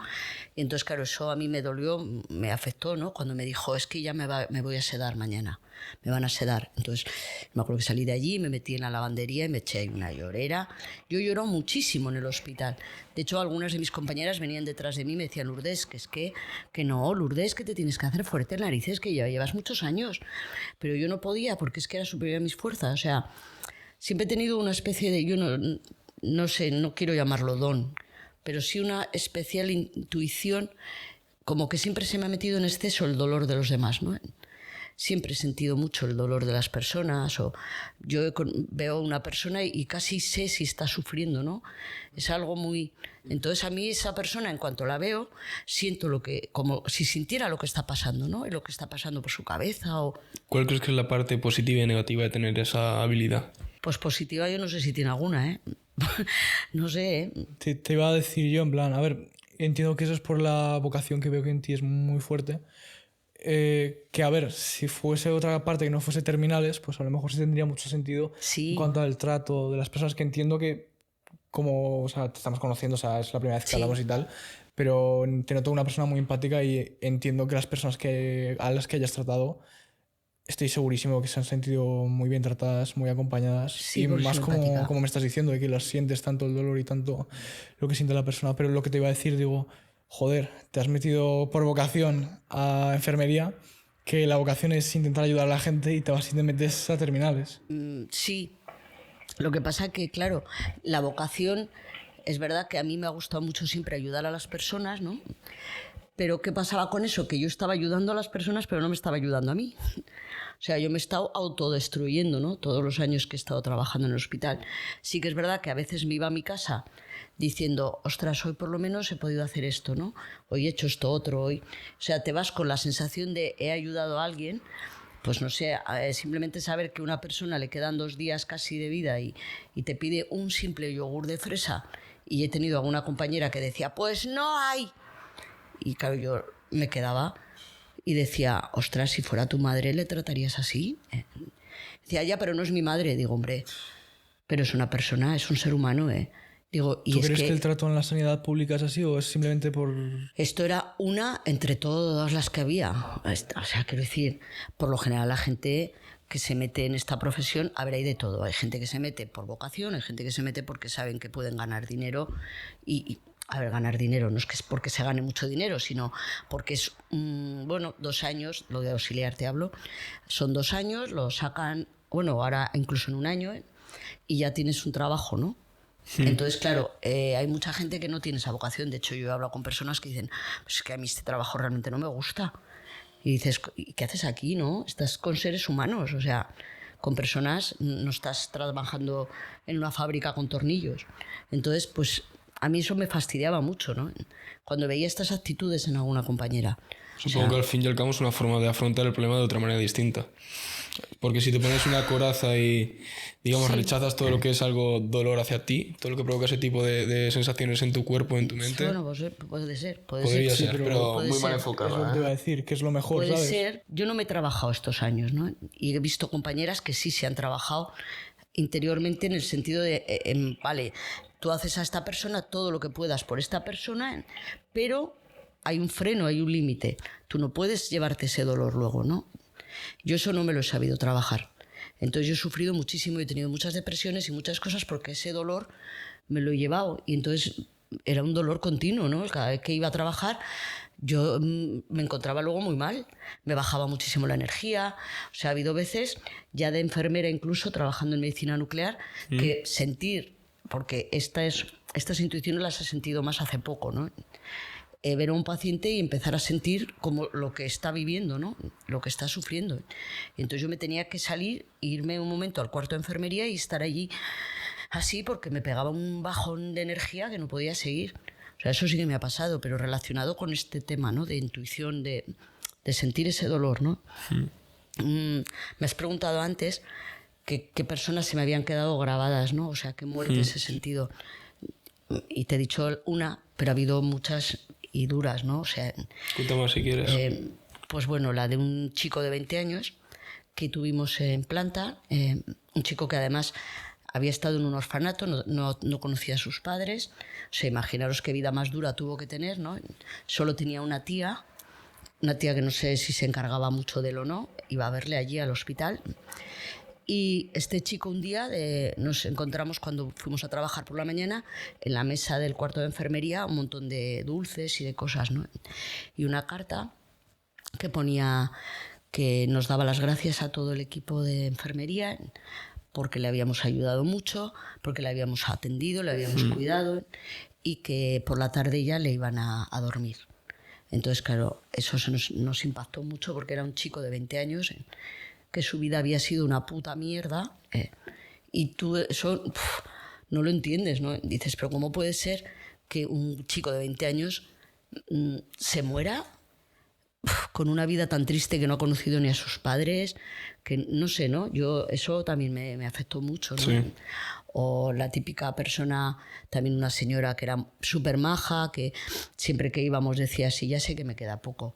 Y entonces, claro, eso a mí me dolió, me afectó, ¿no? Cuando me dijo, es que ya me voy a sedar mañana, me van a sedar. Entonces, me acuerdo que salí de allí, me metí en la lavandería y me eché una llorera. Yo lloré muchísimo en el hospital. De hecho, algunas de mis compañeras venían detrás de mí y me decían, Lourdes, que no, Lourdes, que te tienes que hacer fuerte narices, que ya llevas muchos años. Pero yo no podía porque es que era superior a mis fuerzas. O sea, siempre he tenido una especie de, yo no sé, no quiero llamarlo don, pero sí una especial intuición, como que siempre se me ha metido en exceso el dolor de los demás, ¿no? Siempre he sentido mucho el dolor de las personas, o yo veo a una persona y casi sé si está sufriendo, ¿no? Es algo muy... Entonces a mí esa persona, en cuanto la veo, siento como si sintiera lo que está pasando, ¿no? Lo que está pasando por su cabeza o... ¿Cuál crees que es la parte positiva y negativa de tener esa habilidad? Pues positiva yo no sé si tiene alguna, ¿eh? No sé, ¿eh? Te iba a decir yo, en plan, a ver, entiendo que eso es por la vocación que veo que en ti es muy fuerte. Que a ver, si fuese otra parte que no fuese terminales, pues a lo mejor sí tendría mucho sentido Sí. en cuanto al trato de las personas, que entiendo que como, o sea, te estamos conociendo, o sea, es la primera vez que Sí. hablamos y tal, pero te noto una persona muy empática y entiendo que las personas a las que hayas tratado, estoy segurísimo que se han sentido muy bien tratadas, muy acompañadas, Sí, y porque más soy empática. como me estás diciendo, de que las sientes tanto el dolor y tanto lo que siente la persona. Pero lo que te iba a decir, digo, joder, te has metido por vocación a enfermería, que la vocación es intentar ayudar a la gente y te metes a terminales. Sí. Lo que pasa que, claro, la vocación, es verdad que a mí me ha gustado mucho siempre ayudar a las personas, ¿no? Pero ¿qué pasaba con eso? Que yo estaba ayudando a las personas, pero no me estaba ayudando a mí. O sea, yo me he estado autodestruyendo, ¿no? Todos los años que he estado trabajando en el hospital. Sí que es verdad que a veces me iba a mi casa diciendo, ostras, hoy por lo menos he podido hacer esto, ¿no? Hoy he hecho esto otro, hoy... O sea, te vas con la sensación de he ayudado a alguien, pues no sé, simplemente saber que a una persona le quedan 2 días casi de vida y te pide un simple yogur de fresa, y he tenido alguna compañera que decía, pues no hay... Y claro, yo me quedaba y decía, ostras, si fuera tu madre, ¿le tratarías así? Decía, ya, pero no es mi madre. Digo, hombre, pero es una persona, es un ser humano, ¿eh? Digo, y ¿Tú es crees que el trato en la sanidad pública es así o es simplemente por...? esto era una entre todas las que había. O sea, quiero decir, por lo general la gente que se mete en esta profesión, a ver, hay de todo. Hay gente que se mete por vocación, hay gente que se mete porque saben que pueden ganar dinero y a ver, ganar dinero no es que es porque se gane mucho dinero, sino porque es, bueno, 2 años, lo de auxiliar te hablo, son 2 años, lo sacan, bueno, ahora incluso en 1 año, y ya tienes un trabajo, ¿no? Entonces, claro, hay mucha gente que no tiene esa vocación. De hecho, yo he hablado con personas que dicen, pues es que a mí este trabajo realmente no me gusta. Y dices, ¿y qué haces aquí, no? Estás con seres humanos, o sea, con personas, no estás trabajando en una fábrica con tornillos. Entonces, pues a mí eso me fastidiaba mucho, ¿no? Cuando veía estas actitudes en alguna compañera. Supongo que al fin y al cabo es una forma de afrontar el problema de otra manera distinta. Porque si te pones una coraza y, digamos, rechazas todo lo que es algo dolor hacia ti, todo lo que provoca ese tipo de sensaciones en tu cuerpo, en tu mente... Bueno, pues puede ser. Podría Sí, ser, pero puede muy ser. mal Es lo que te enfocado. iba a decir, que es lo mejor, Puede ¿sabes? ser. Yo no me he trabajado estos años, ¿no? Y he visto compañeras que sí se han trabajado interiormente en el sentido de, vale, tú haces a esta persona todo lo que puedas por esta persona, pero hay un freno, hay un límite. Tú no puedes llevarte ese dolor luego, ¿no? Yo eso no me lo he sabido trabajar. Entonces yo he sufrido muchísimo y he tenido muchas depresiones y muchas cosas porque ese dolor me lo he llevado. Y entonces era un dolor continuo, ¿no? Cada vez que iba a trabajar yo me encontraba luego muy mal. Me bajaba muchísimo la energía. O sea, ha habido veces, ya de enfermera incluso, trabajando en medicina nuclear, que sentir, porque estas intuiciones las he sentido más hace poco, ¿no? Ver a un paciente y empezar a sentir como lo que está viviendo, ¿no? Lo que está sufriendo. Y entonces yo me tenía que salir, irme un momento al cuarto de enfermería y estar allí así porque me pegaba un bajón de energía que no podía seguir. O sea, eso sí que me ha pasado, pero relacionado con este tema, ¿no? De intuición, de sentir ese dolor, ¿no? Me has preguntado antes qué personas se me habían quedado grabadas, ¿no? O sea, qué muertes he sentido. Y te he dicho una, pero ha habido muchas y duras, ¿no? O sea, Cuéntame si quieres. pues bueno, la de un chico de 20 años que tuvimos en planta, un chico que además había estado en un orfanato, no conocía a sus padres. O sea, imaginaros qué vida más dura tuvo que tener, ¿no? Solo tenía una tía que no sé si se encargaba mucho de él o no, iba a verle allí al hospital. Y este chico un día nos encontramos cuando fuimos a trabajar por la mañana en la mesa del cuarto de enfermería un montón de dulces y de cosas, ¿no? Y una carta que ponía que nos daba las gracias a todo el equipo de enfermería porque le habíamos ayudado mucho, porque le habíamos atendido, le habíamos cuidado y que por la tarde ya le iban a dormir. Entonces, claro, eso nos impactó mucho porque era un chico de 20 años que su vida había sido una puta mierda y tú eso no lo entiendes, ¿no? Dices, pero ¿cómo puede ser que un chico de 20 años se muera con una vida tan triste que no ha conocido ni a sus padres? Que no sé, ¿no? Eso también me afectó mucho, ¿no? Sí. O la típica persona, también una señora que era súper maja, que siempre que íbamos decía, sí, ya sé que me queda poco.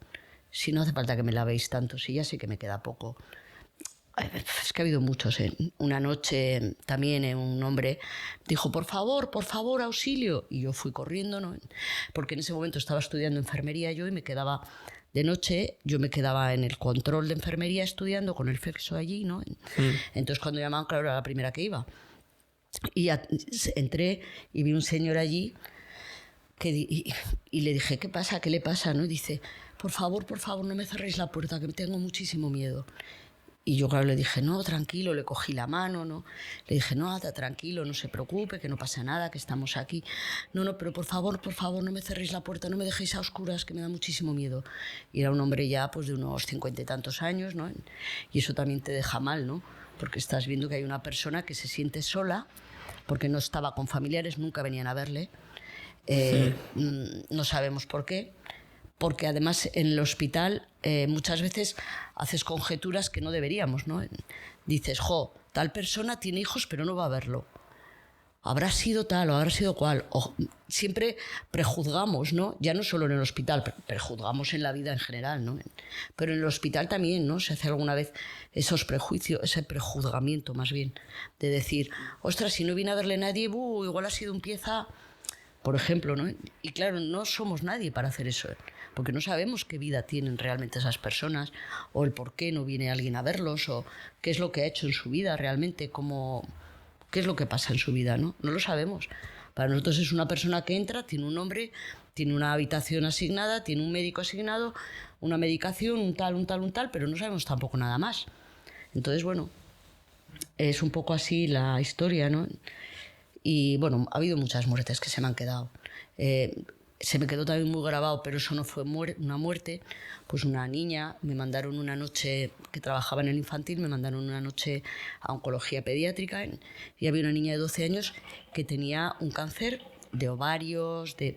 Si no hace falta que me lavéis tanto, sí, ya sé que me queda poco. Es que ha habido muchos. Una noche también un hombre dijo, por favor, auxilio. Y yo fui corriendo, ¿no? Porque en ese momento estaba estudiando enfermería yo y me quedaba... De noche yo me quedaba en el control de enfermería estudiando con el fexo allí, ¿no? Entonces cuando llamaban, claro, era la primera que iba. Y entré y vi un señor allí y le dije, ¿qué pasa? ¿Qué le pasa? ¿No? Y dice, por favor, no me cerréis la puerta, que tengo muchísimo miedo. Y yo, claro, le dije, no, tranquilo, le cogí la mano, ¿no? Le dije, no, tranquilo, no se preocupe, que no pasa nada, que estamos aquí. No, pero por favor, no me cerréis la puerta, no me dejéis a oscuras, que me da muchísimo miedo. Y era un hombre ya pues de unos 50 y tantos años, ¿no? Y eso también te deja mal, ¿no? Porque estás viendo que hay una persona que se siente sola, porque no estaba con familiares, nunca venían a verle. No sabemos por qué. Porque además en el hospital muchas veces haces conjeturas que no deberíamos, ¿no? Dices, tal persona tiene hijos pero no va a verlo. Habrá sido tal o habrá sido cual. Siempre prejuzgamos, ¿no? Ya no solo en el hospital, prejuzgamos en la vida en general, ¿no? Pero en el hospital también, ¿no? Se hace alguna vez esos prejuicios, ese prejuzgamiento más bien, de decir, ostras, si no viene a verle nadie, igual ha sido un pieza... Por ejemplo, ¿no? Y claro, no somos nadie para hacer eso, porque no sabemos qué vida tienen realmente esas personas, o el por qué no viene alguien a verlos, o qué es lo que ha hecho en su vida realmente, qué es lo que pasa en su vida, ¿no? No lo sabemos. Para nosotros es una persona que entra, tiene un nombre, tiene una habitación asignada, tiene un médico asignado, una medicación, un tal, pero no sabemos tampoco nada más. Entonces, bueno, es un poco así la historia, ¿no? Y bueno, ha habido muchas muertes que se me han quedado. Se me quedó también muy grabado, pero eso no fue una muerte. Pues una niña, me mandaron una noche, que trabajaba en el infantil, me mandaron una noche a oncología pediátrica y había una niña de 12 años que tenía un cáncer de ovarios, que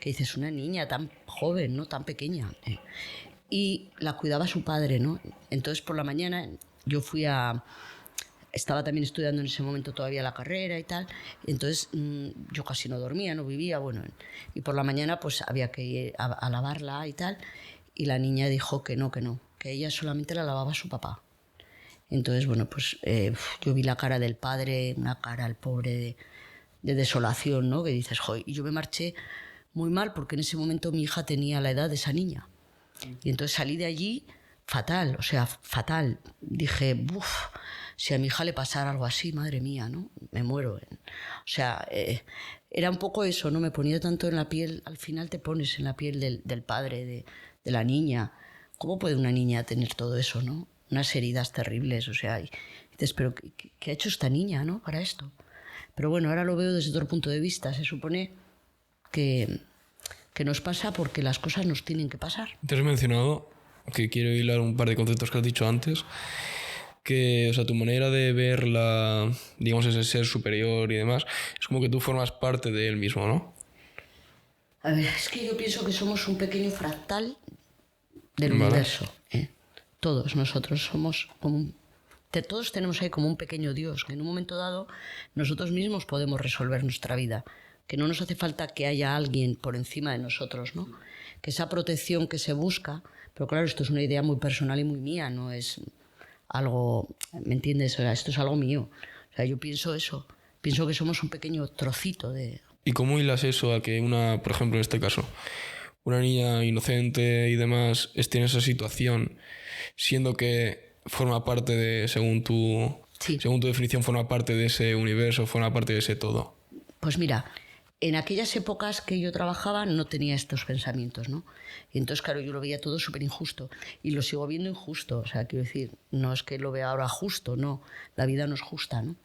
dices, una niña tan joven, ¿no? Tan pequeña. Y la cuidaba su padre, ¿no? Entonces por la mañana yo estaba también estudiando en ese momento todavía la carrera y tal, entonces yo casi no dormía, no vivía, y por la mañana pues había que ir a lavarla y tal, y la niña dijo que no, que ella solamente la lavaba a su papá. Entonces, yo vi la cara del padre, una cara, el pobre, de desolación, ¿no? Que dices, joder, y yo me marché muy mal porque en ese momento mi hija tenía la edad de esa niña. Y entonces salí de allí fatal, fatal. Dije, si a mi hija le pasara algo así, madre mía, ¿no? Me muero. Era un poco eso, ¿no? Me ponía tanto en la piel, al final te pones en la piel del padre, de la niña. ¿Cómo puede una niña tener todo eso, no? Unas heridas terribles, y dices, pero ¿qué ha hecho esta niña, no? Para esto. Pero bueno, ahora lo veo desde otro punto de vista. Se supone que nos pasa porque las cosas nos tienen que pasar. Te has mencionado, que quiero hilar un par de conceptos que has dicho antes, que, tu manera de ver ese ser superior y demás, es como que tú formas parte de él mismo, ¿no? A ver, es que yo pienso que somos un pequeño fractal del universo. Todos nosotros somos todos tenemos ahí como un pequeño Dios, que en un momento dado nosotros mismos podemos resolver nuestra vida, que no nos hace falta que haya alguien por encima de nosotros, ¿no? Que esa protección que se busca, pero claro, esto es una idea muy personal y muy mía, no es algo, ¿me entiendes? O sea, esto es algo mío. O sea, yo pienso eso. Pienso que somos un pequeño trocito de... ¿Y cómo hilas eso a que una, por ejemplo, en este caso, una niña inocente y demás esté en esa situación, siendo que forma parte de, según tu definición, forma parte de ese universo, forma parte de ese todo? Pues mira, en aquellas épocas que yo trabajaba no tenía estos pensamientos, ¿no? Y entonces, claro, yo lo veía todo súper injusto. Y lo sigo viendo injusto. O sea, quiero decir, no es que lo vea ahora justo, no. La vida no es justa, ¿no?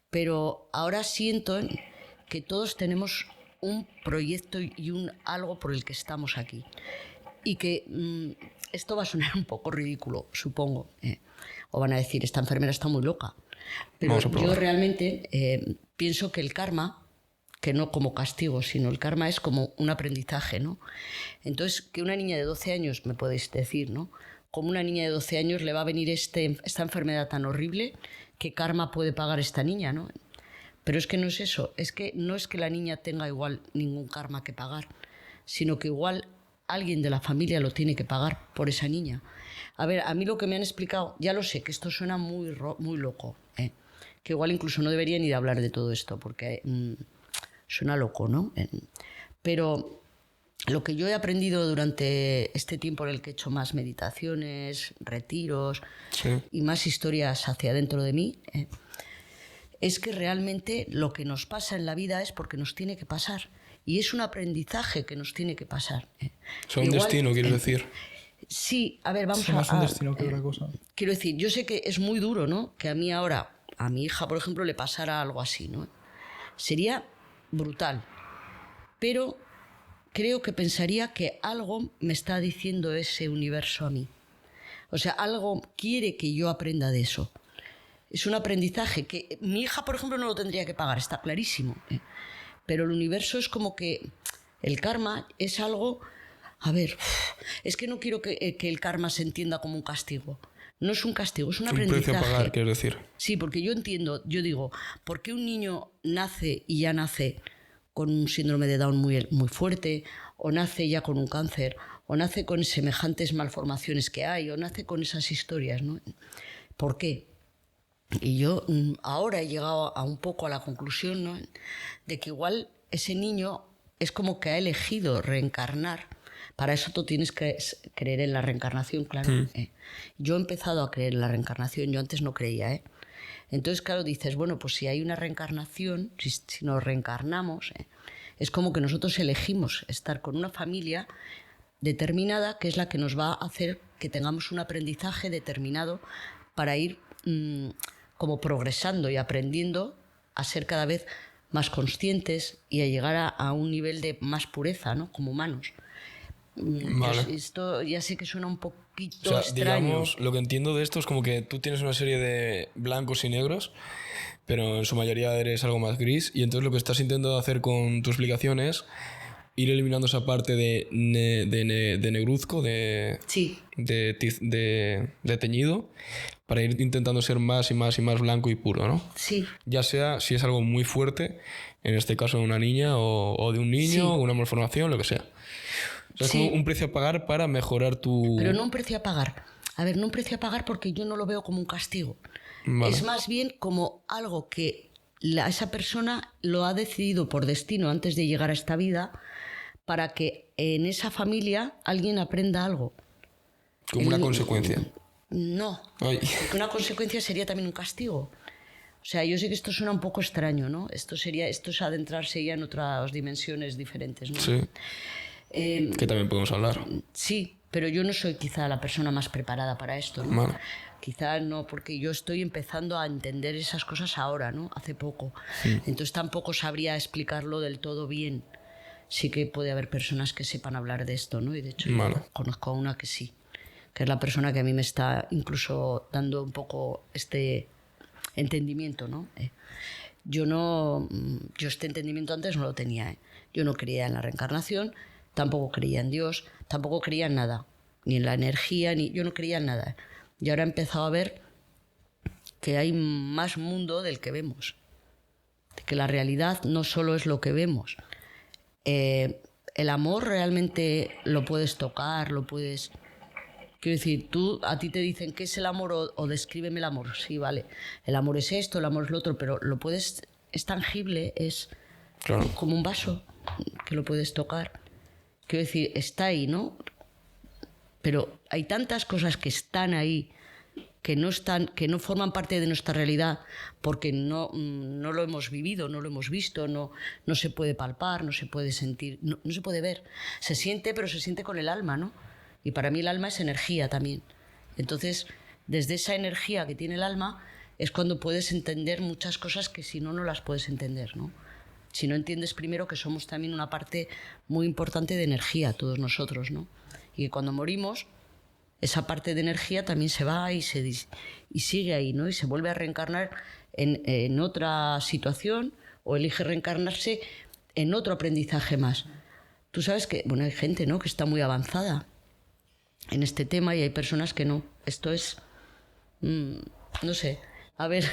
Pero ahora siento que todos tenemos un proyecto y un algo por el que estamos aquí. Y que esto va a sonar un poco ridículo, supongo. O van a decir, esta enfermera está muy loca. Pero yo realmente pienso que el karma, que no como castigo, sino el karma es como un aprendizaje, ¿no? Entonces, que una niña de 12 años, me podéis decir, ¿no? Como una niña de 12 años le va a venir esta enfermedad tan horrible, ¿qué karma puede pagar esta niña, no? Pero es que no es eso, es que no es que la niña tenga igual ningún karma que pagar, sino que igual alguien de la familia lo tiene que pagar por esa niña. A ver, a mí lo que me han explicado, ya lo sé, que esto suena muy loco, que igual incluso no debería ni de hablar de todo esto, porque suena loco, ¿no? Pero lo que yo he aprendido durante este tiempo en el que he hecho más meditaciones, retiros y más historias hacia adentro de mí, es que realmente lo que nos pasa en la vida es porque nos tiene que pasar. Y es un aprendizaje que nos tiene que pasar. O sea, un destino, quieres decir. Sí, a ver, vamos Sí, más un destino que otra cosa. Quiero decir, yo sé que es muy duro, ¿no? Que a mí ahora, a mi hija, por ejemplo, le pasara algo así, ¿no? Sería brutal. Pero creo que pensaría que algo me está diciendo ese universo a mí. O sea, algo quiere que yo aprenda de eso. Es un aprendizaje que mi hija, por ejemplo, no lo tendría que pagar, está clarísimo. Pero el universo es como que el karma es algo... A ver, es que no quiero que el karma se entienda como un castigo. No es un castigo, es un aprendizaje. Un precio a pagar, quieres decir. Sí, porque yo entiendo, yo digo, ¿por qué un niño nace y ya nace con un síndrome de Down muy fuerte, o nace ya con un cáncer, o nace con semejantes malformaciones que hay, o nace con esas historias, ¿no? ¿Por qué? Y yo ahora he llegado a un poco a la conclusión, ¿no?, de que igual ese niño es como que ha elegido reencarnar. Para eso tú tienes que creer en la reencarnación, claro. Yo he empezado a creer en la reencarnación, yo antes no creía. Entonces, claro, dices, bueno, pues si hay una reencarnación, si nos reencarnamos, es como que nosotros elegimos estar con una familia determinada, que es la que nos va a hacer que tengamos un aprendizaje determinado para ir como progresando y aprendiendo a ser cada vez más conscientes y a llegar a un nivel de más pureza, ¿no?, como humanos. Vale. Esto ya sé que suena un poquito O sea, extraño. digamos, lo que entiendo de esto es como que tú tienes una serie de blancos y negros, pero en su mayoría eres algo más gris, y entonces lo que estás intentando hacer con tu explicación es ir eliminando esa parte de negruzco, Sí. de teñido, para ir intentando ser más y más y más blanco y puro, ¿no? Sí. Ya sea si es algo muy fuerte, en este caso de una niña o de un niño, una malformación, lo que sea. O sea, es como un precio a pagar para mejorar tu... Pero no un precio a pagar. A ver, no un precio a pagar porque yo no lo veo como un castigo. Vale. Es más bien como algo que esa persona lo ha decidido por destino antes de llegar a esta vida, para que en esa familia alguien aprenda algo. Como una consecuencia. No, Ay. porque una consecuencia sería también un castigo. O sea, yo sé que esto suena un poco extraño, ¿no? Esto es adentrarse ya en otras dimensiones diferentes, ¿no? Sí. Que también podemos hablar. Sí, pero yo no soy quizá la persona más preparada para esto, ¿no? Vale. Quizá no, porque yo estoy empezando a entender esas cosas ahora, ¿no? Hace poco. Entonces tampoco sabría explicarlo del todo bien. Sí que puede haber personas que sepan hablar de esto, ¿no? Y de hecho Vale. yo conozco a una que sí, que es la persona que a mí me está incluso dando un poco este entendimiento, ¿no? Yo este entendimiento antes no lo tenía. Yo no creía en la reencarnación, tampoco creía en Dios, tampoco creía en nada, ni en la energía, yo no creía en nada. Y ahora he empezado a ver que hay más mundo del que vemos, que la realidad no solo es lo que vemos. El amor realmente lo puedes tocar, lo puedes Quiero decir, a ti te dicen qué es el amor o descríbeme el amor. Sí, vale, el amor es esto, el amor es lo otro, pero es tangible, es Claro. como un vaso que lo puedes tocar. Quiero decir, está ahí, ¿no? Pero hay tantas cosas que están ahí que no forman parte de nuestra realidad porque no lo hemos vivido, no lo hemos visto, no se puede palpar, no se puede sentir, no se puede ver. Se siente, pero se siente con el alma, ¿no? Y para mí el alma es energía también. Entonces, desde esa energía que tiene el alma es cuando puedes entender muchas cosas que si no, no las puedes entender, ¿no? Si no entiendes primero que somos también una parte muy importante de energía, todos nosotros, ¿no? Y que cuando morimos, esa parte de energía también se va y sigue ahí, ¿no? Y se vuelve a reencarnar en otra situación o elige reencarnarse en otro aprendizaje más. Tú sabes que, bueno, hay gente, ¿no?, que está muy avanzada en este tema y hay personas que no. Esto es, no sé, a ver,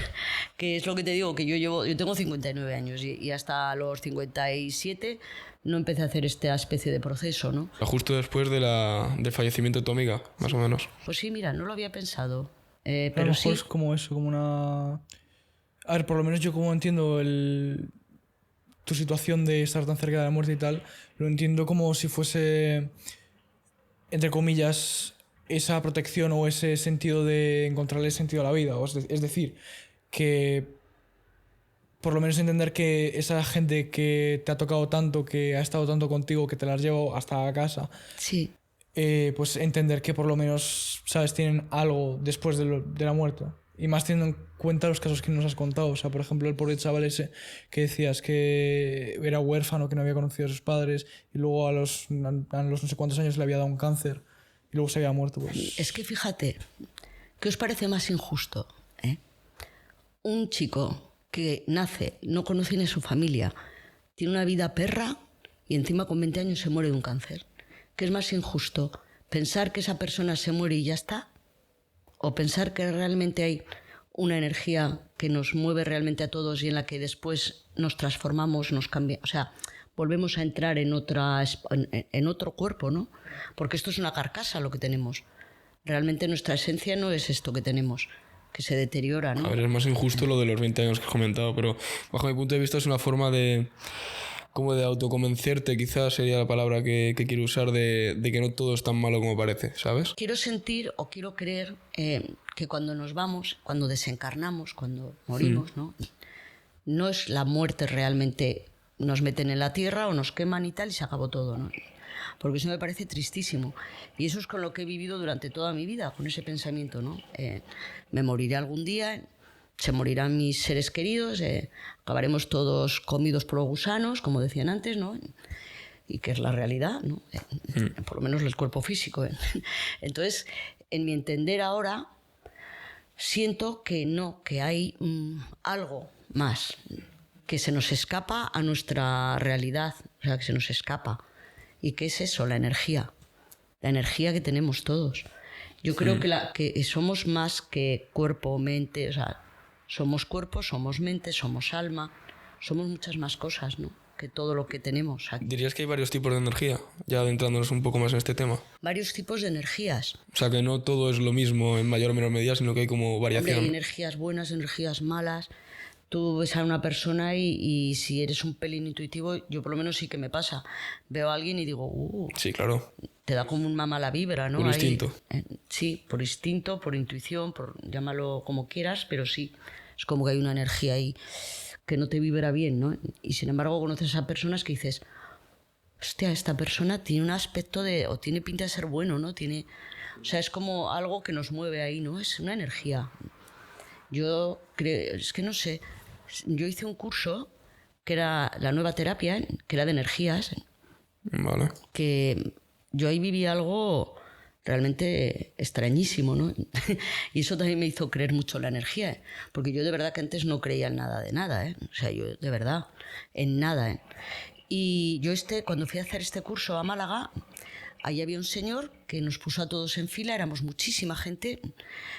¿qué es lo que te digo? Que yo tengo 59 años y hasta los 57 no empecé a hacer esta especie de proceso, ¿no? Justo después del fallecimiento de tu amiga, más o menos. Pues sí, mira, no lo había pensado. A lo Pero mejor sí, es como eso, como una... A ver, por lo menos yo como entiendo tu situación de estar tan cerca de la muerte y tal, lo entiendo como si fuese, entre comillas, esa protección o ese sentido de encontrarle sentido a la vida. Es decir, que por lo menos entender que esa gente que te ha tocado tanto, que ha estado tanto contigo, que te la has llevado hasta casa, sí. pues entender que por lo menos, ¿sabes?, tienen algo después de la muerte. Y más teniendo en cuenta los casos que nos has contado. O sea, por ejemplo, el pobre chaval ese que decías que era huérfano, que no había conocido a sus padres y luego a los no sé cuántos años le había dado un cáncer y luego se había muerto. Pues... Es que fíjate, ¿qué os parece más injusto? Un chico que nace, no conoce ni a su familia, tiene una vida perra y encima con 20 años se muere de un cáncer. ¿Qué es más injusto? ¿Pensar que esa persona se muere y ya está? ¿O pensar que realmente hay una energía que nos mueve realmente a todos y en la que después nos transformamos, nos cambia? O sea, volvemos a entrar en otro cuerpo, ¿no? Porque esto es una carcasa lo que tenemos. Realmente nuestra esencia no es esto que tenemos, que se deteriora, ¿no? A ver, es más injusto lo de los 20 años que has comentado, pero bajo mi punto de vista es una forma de autoconvencerte, quizás sería la palabra que quiero usar, de que no todo es tan malo como parece, ¿sabes? Quiero sentir o quiero creer que cuando nos vamos, cuando desencarnamos, cuando morimos, ¿no? No es la muerte realmente, nos meten en la tierra o nos queman y tal y se acabó todo, ¿no? Porque eso me parece tristísimo. Y eso es con lo que he vivido durante toda mi vida, con ese pensamiento, ¿no? Me moriré algún día, se morirán mis seres queridos, acabaremos todos comidos por gusanos, como decían antes, ¿no? Y que es la realidad, ¿no? Por lo menos el cuerpo físico. Entonces, en mi entender ahora, siento que no, que hay algo más, que se nos escapa a nuestra realidad, o sea, que se nos escapa. ¿Y qué es eso? La energía que tenemos todos. Yo creo que somos más que cuerpo, mente, o sea, somos cuerpo, somos mente, somos alma, somos muchas más cosas, ¿no?, que todo lo que tenemos aquí. ¿Dirías que hay varios tipos de energía, ya adentrándonos un poco más en este tema? Varios tipos de energías. O sea, que no todo es lo mismo en mayor o menor medida, sino que hay como variación. Hombre, hay energías buenas, energías malas. Tú ves a una persona y si eres un pelín intuitivo, yo por lo menos sí que me pasa. Veo a alguien y digo, Sí, claro. te da como una mala vibra, ¿no? Por instinto. Sí, por instinto, por intuición, llámalo como quieras, pero sí. Es como que hay una energía ahí que no te vibra bien, ¿no? Y sin embargo conoces a personas que dices, hostia, esta persona tiene un aspecto o tiene pinta de ser bueno, ¿no? O sea, es como algo que nos mueve ahí, ¿no? Es una energía. Yo creo, es que no sé, yo hice un curso que era la nueva terapia, que era de energías, Vale. que yo ahí viví algo realmente extrañísimo, ¿no? Y eso también me hizo creer mucho en la energía, porque yo de verdad que antes no creía en nada de nada, o sea, yo de verdad, en nada. Y yo cuando fui a hacer este curso a Málaga, ahí había un señor que nos puso a todos en fila, éramos muchísima gente,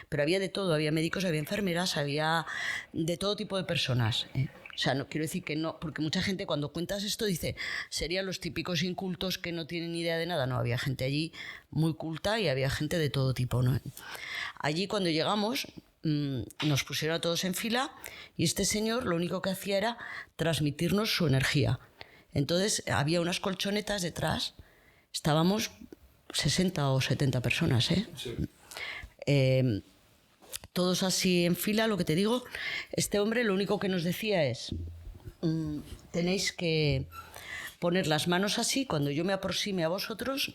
pero había de todo, había médicos, había enfermeras, había de todo tipo de personas. O sea, no quiero decir que no, porque mucha gente cuando cuentas esto dice, serían los típicos incultos que no tienen ni idea de nada. No, había gente allí muy culta y había gente de todo tipo, ¿no? Allí cuando llegamos nos pusieron a todos en fila y este señor lo único que hacía era transmitirnos su energía. Entonces había unas colchonetas detrás, estábamos 60 o 70 personas, ¿eh? Sí. Todos así en fila, lo que te digo. Este hombre lo único que nos decía es, tenéis que poner las manos así, cuando yo me aproxime a vosotros,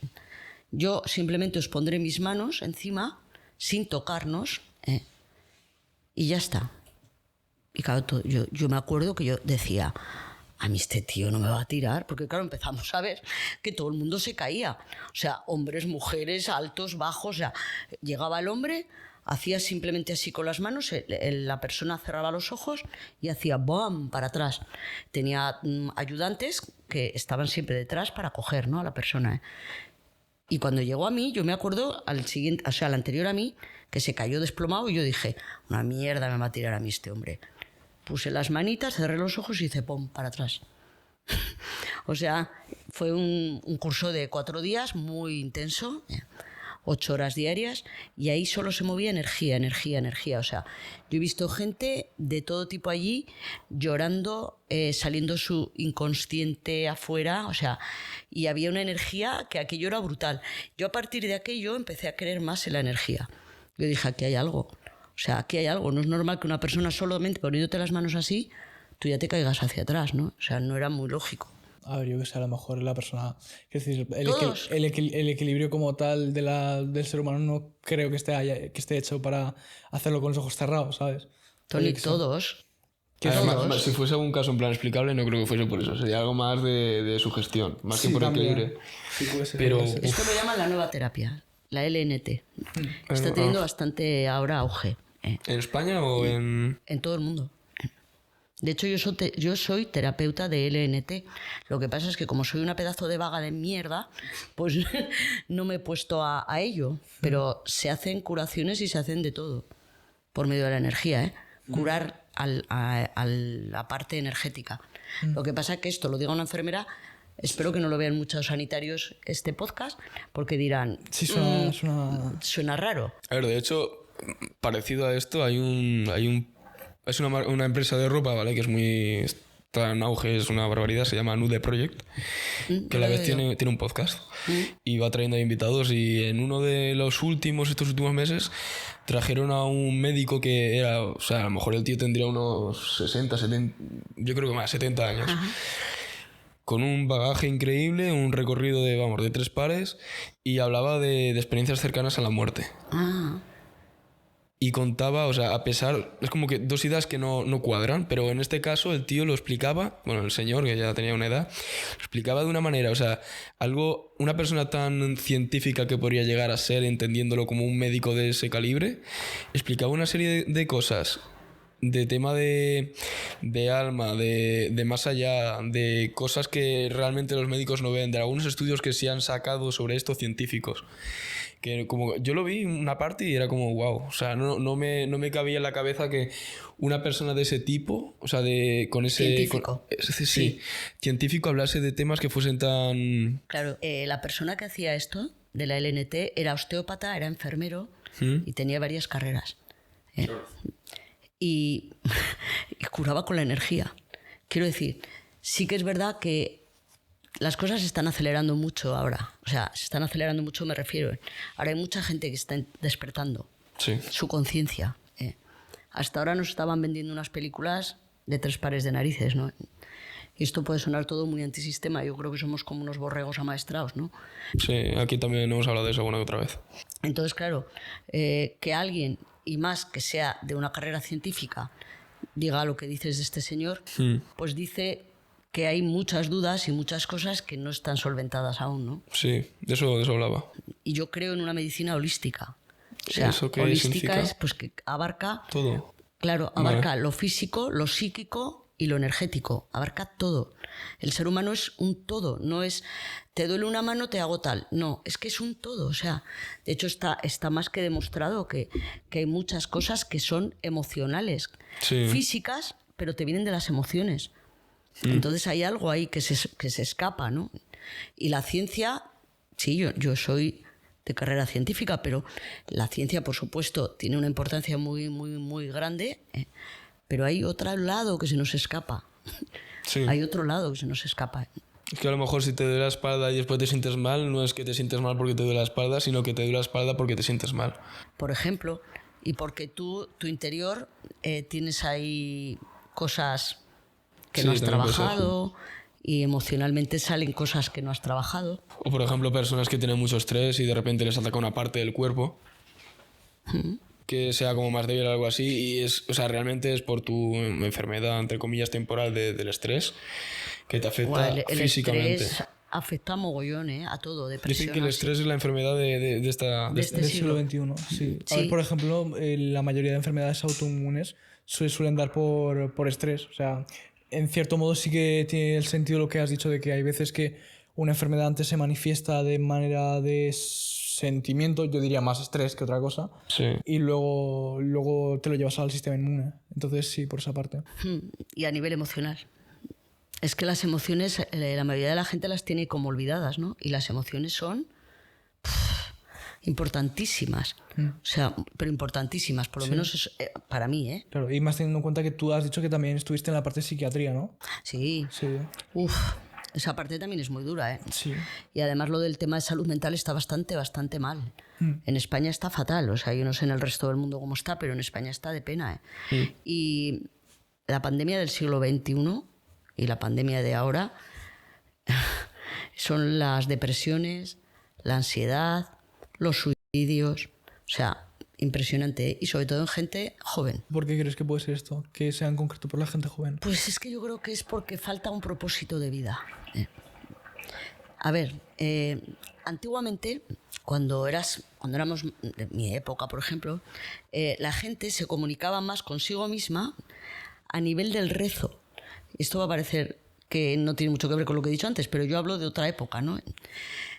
yo simplemente os pondré mis manos encima, sin tocarnos, y ya está. Y claro, yo me acuerdo que yo decía, a mí este tío no me va a tirar, porque claro, empezamos a ver que todo el mundo se caía. O sea, hombres, mujeres, altos, bajos, o sea, llegaba el hombre, hacía simplemente así con las manos, la persona cerraba los ojos y hacía ¡bam! Para atrás. Tenía ayudantes que estaban siempre detrás para coger, ¿no?, a la persona, ¿eh? Y cuando llegó a mí, yo me acuerdo al anterior a mí, que se cayó desplomado y yo dije, una mierda me va a tirar a mí este hombre. Puse las manitas, cerré los ojos y hice ¡pum! Para atrás. O sea, fue un curso de 4 días muy intenso, 8 horas diarias, y ahí solo se movía energía. O sea, yo he visto gente de todo tipo allí llorando, saliendo su inconsciente afuera, o sea, y había una energía que aquello era brutal. Yo a partir de aquello empecé a creer más en la energía. Yo dije, aquí hay algo. O sea, aquí hay algo. No es normal que una persona solamente poniéndote las manos así, tú ya te caigas hacia atrás, ¿no? O sea, no era muy lógico. A ver, yo que sé, a lo mejor la persona... Es decir, el equilibrio como tal del ser humano no creo que esté hecho para hacerlo con los ojos cerrados, ¿sabes? Tony, todos. Además, si fuese algún caso en plan explicable, no creo que fuese por eso. Sería algo más de sugestión, más que por equilibrio. Sí, puede ser. Pero, esto lo llaman la nueva terapia, la LNT. Está teniendo bastante ahora auge. ¿En España o en...? En todo el mundo. De hecho, yo soy terapeuta de LNT. Lo que pasa es que como soy una pedazo de vaga de mierda, pues no me he puesto a ello. Pero se hacen curaciones y se hacen de todo por medio de la energía, ¿eh? Curar a la parte energética. Lo que pasa es que esto lo diga una enfermera, espero que no lo vean muchos sanitarios este podcast, porque dirán... Sí, suena raro. A ver, de hecho, parecido a esto, es una empresa de ropa, ¿vale? Que es muy... Está en auge, es una barbaridad, se llama Nude Project, que a la vez tiene un podcast y va trayendo invitados, y en uno de estos últimos meses trajeron a un médico que era, o sea, a lo mejor el tío tendría unos 60, 70, yo creo que más, 70 años. Ajá. Con un bagaje increíble, un recorrido de 3 pares, y hablaba de experiencias cercanas a la muerte. Y contaba, o sea, a pesar... Es como que 2 ideas que no cuadran, pero en este caso el tío lo explicaba, bueno, el señor, que ya tenía una edad, lo explicaba de una manera, o sea, una persona tan científica que podría llegar a ser, entendiéndolo como un médico de ese calibre, explicaba una serie de cosas, de tema de alma, de más allá, de cosas que realmente los médicos no ven, de algunos estudios que se han sacado sobre esto científicos. Que como yo lo vi una parte y era como wow, o sea, no me cabía en la cabeza que una persona de ese tipo, o sea, con ese científico, sí, científico, hablase de temas que fuesen tan... Claro, la persona que hacía esto de la LNT era osteópata, era enfermero y tenía varias carreras. Y curaba con la energía. Quiero decir, sí que es verdad que las cosas se están acelerando mucho ahora. O sea, se están acelerando mucho, me refiero. Ahora hay mucha gente que está despertando su conciencia. Hasta ahora nos estaban vendiendo unas películas de 3 pares de narices, ¿no? Y esto puede sonar todo muy antisistema. Yo creo que somos como unos borregos amaestrados, ¿no? Sí, aquí también hemos hablado de eso alguna que otra vez. Entonces, claro, que alguien, y más que sea de una carrera científica, diga lo que dices de este señor, pues dice que hay muchas dudas y muchas cosas que no están solventadas aún, ¿no? Sí, de eso hablaba. Y yo creo en una medicina holística. O sea, ¿eso qué holística significa? es pues que abarca todo. Claro, abarca lo físico, lo psíquico y lo energético. Abarca todo. El ser humano es un todo. No es te duele una mano, te hago tal. No, es que es un todo. O sea, de hecho está más que demostrado que hay muchas cosas que son emocionales, físicas, pero te vienen de las emociones. Entonces hay algo ahí que se escapa, ¿no? Y la ciencia, sí, yo soy de carrera científica, pero la ciencia, por supuesto, tiene una importancia muy, muy, muy grande, pero hay otro lado que se nos escapa. Sí. Hay otro lado que se nos escapa. Es que a lo mejor si te duele la espalda y después te sientes mal, no es que te sientes mal porque te duele la espalda, sino que te duele la espalda porque te sientes mal. Por ejemplo, y porque tu interior tienes ahí cosas que no has también puede ser. trabajado y emocionalmente salen cosas que no has trabajado. O por ejemplo, personas que tienen mucho estrés y de repente les ataca una parte del cuerpo que sea como más débil o algo así y o sea, realmente es por tu enfermedad, entre comillas, temporal del estrés que te afecta El físicamente. estrés afecta mogollón, a todo, Dicen depresión. que el estrés es la enfermedad de este Del siglo XXI, sí. A ver, Sí. por ejemplo, la mayoría de enfermedades autoinmunes suelen dar por estrés. O sea, en cierto modo sí que tiene el sentido lo que has dicho de que hay veces que una enfermedad antes se manifiesta de manera de sentimiento, yo diría más estrés que otra cosa, Sí. y luego te lo llevas al sistema inmune. Entonces sí, por esa parte. Y a nivel emocional. Es que las emociones, la mayoría de la gente las tiene como olvidadas, ¿no? Y las emociones son importantísimas. O sea, pero importantísimas, por lo menos para mí, ¿eh? Claro, y más teniendo en cuenta que tú has dicho que también estuviste en la parte de psiquiatría, ¿no? Sí. Sí. Uf, esa parte también es muy dura, ¿eh? Sí. Y además lo del tema de salud mental está bastante mal. En España está fatal, o sea, yo no sé en el resto del mundo cómo está, pero en España está de pena, ¿eh? Y la pandemia del siglo XXI y la pandemia de ahora son las depresiones, la ansiedad, los suicidios, o sea, impresionante, ¿eh? Y sobre todo en gente joven. ¿Por qué crees que puede ser esto? Que sea en concreto por la gente joven. Pues es que yo creo que es porque falta un propósito de vida. A ver, antiguamente, cuando éramos de mi época, por ejemplo, la gente se comunicaba más consigo misma a nivel del rezo. Esto va a parecer que no tiene mucho que ver con lo que he dicho antes, pero yo hablo de otra época, ¿no?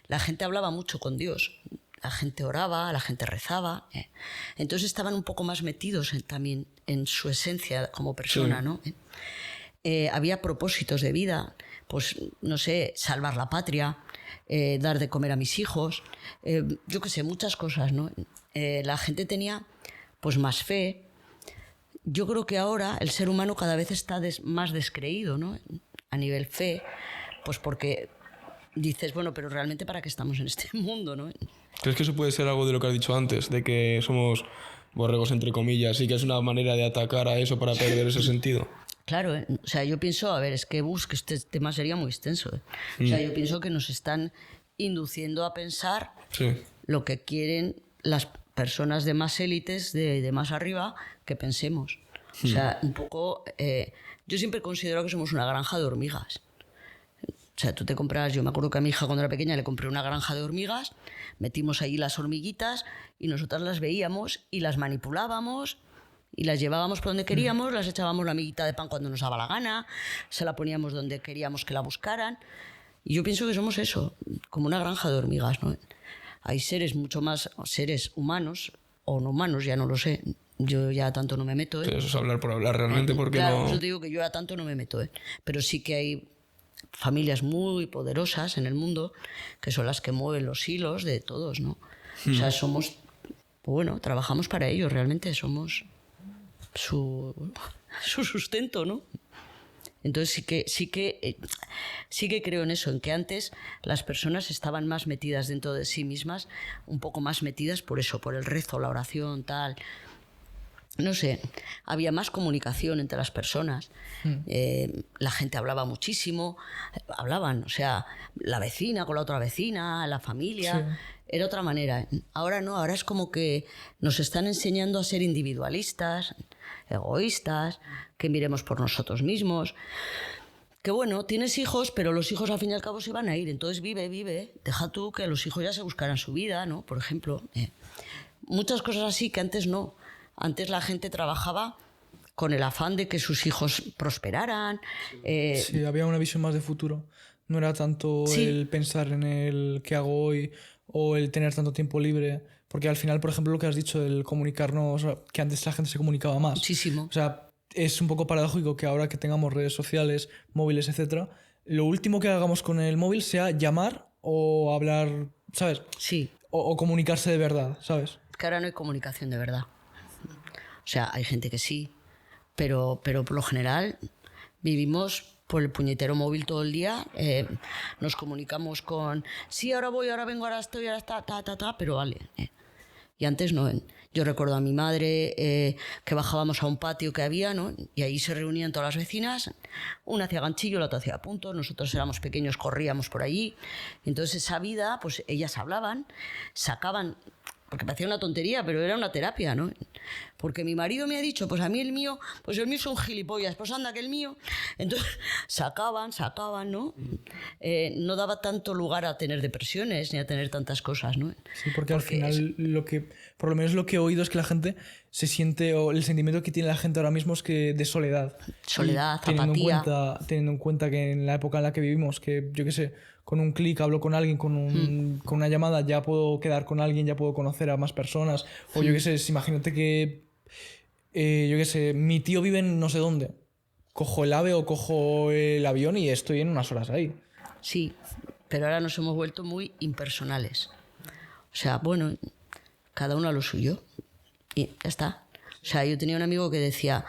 La gente hablaba mucho con Dios. La gente oraba, la gente rezaba. Entonces estaban un poco más metidos también en su esencia como persona, Sí. ¿no? Había propósitos de vida, pues, no sé, salvar la patria, dar de comer a mis hijos, yo qué sé, muchas cosas, ¿no? La gente tenía, pues, más fe. Yo creo que ahora el ser humano cada vez está más descreído, ¿no? A nivel fe, pues porque dices, bueno, pero realmente ¿para qué estamos en este mundo, no? ¿Crees que eso puede ser algo de lo que has dicho antes? De que somos borregos entre comillas y que es una manera de atacar a eso para perder ese sentido. Claro, o sea, yo pienso, a ver, es que este tema sería muy extenso. O sea, yo pienso que nos están induciendo a pensar Sí. lo que quieren las personas de más élites, de más arriba, que pensemos. O sea, un poco... yo siempre considero que somos una granja de hormigas. O sea, tú te compras... Yo me acuerdo que a mi hija cuando era pequeña le compré una granja de hormigas, metimos ahí las hormiguitas y nosotras las veíamos y las manipulábamos y las llevábamos por donde queríamos, las echábamos la amiguita de pan cuando nos daba la gana, se la poníamos donde queríamos que la buscaran. Y yo pienso que somos eso, como una granja de hormigas, ¿no? Hay seres mucho más... seres humanos o no humanos, ya no lo sé. Yo ya tanto no me meto, ¿eh? Eso es hablar por hablar realmente porque Claro, no... yo te digo que yo ya tanto no me meto, ¿eh? Pero sí que hay familias muy poderosas en el mundo que son las que mueven los hilos de todos, ¿no? O sea, somos... Bueno, trabajamos para ellos, realmente somos su sustento, ¿no? Entonces sí que creo en eso, en que antes las personas estaban más metidas dentro de sí mismas, un poco más metidas por eso, por el rezo, la oración, tal. No sé, había más comunicación entre las personas. La gente hablaba muchísimo, hablaban, o sea, la vecina con la otra vecina, la familia. Sí. Era otra manera. Ahora no, ahora es como que nos están enseñando a ser individualistas, egoístas, que miremos por nosotros mismos. Que bueno, tienes hijos, pero los hijos al fin y al cabo se van a ir. Entonces vive, deja tú que los hijos ya se buscaran su vida, ¿no? Por ejemplo. Muchas cosas así que antes no. Antes la gente trabajaba con el afán de que sus hijos prosperaran. Sí, había una visión más de futuro. No era tanto Sí. el pensar en el qué hago hoy o el tener tanto tiempo libre. Porque al final, por ejemplo, lo que has dicho, el comunicarnos, que antes la gente se comunicaba más. Muchísimo. O sea, es un poco paradójico que ahora que tengamos redes sociales, móviles, etcétera, lo último que hagamos con el móvil sea llamar o hablar, ¿sabes? Sí, O comunicarse de verdad, ¿sabes? es que ahora no hay comunicación de verdad. O sea, hay gente que sí, pero por lo general vivimos por el puñetero móvil todo el día. Nos comunicamos con, sí, ahora voy, ahora vengo, ahora estoy, ahora está, pero vale. Y antes no. Yo recuerdo a mi madre que bajábamos a un patio que había, ¿no? Y ahí se reunían todas las vecinas. Una hacía ganchillo, la otra hacía puntos. Nosotros éramos pequeños, corríamos por allí. Entonces esa vida, pues ellas hablaban, sacaban, porque parecía una tontería, pero era una terapia, ¿no? Porque mi marido me ha dicho, pues a mí el mío es un gilipollas, pues anda que el mío. Entonces sacaban, ¿no? No daba tanto lugar a tener depresiones ni a tener tantas cosas, ¿no? Sí, porque al final por lo menos lo que he oído es que la gente se siente, o el sentimiento que tiene la gente ahora mismo es que de soledad. Soledad, y apatía. Teniendo en cuenta que en la época en la que vivimos, que yo qué sé, con un clic hablo con alguien, con una llamada ya puedo quedar con alguien, ya puedo conocer a más personas. O yo qué sé, imagínate que, yo qué sé, mi tío vive en no sé dónde. Cojo el AVE o cojo el avión y estoy en unas horas ahí. Sí, pero ahora nos hemos vuelto muy impersonales. O sea, bueno, cada uno a lo suyo. Y ya está. O sea, yo tenía un amigo que decía,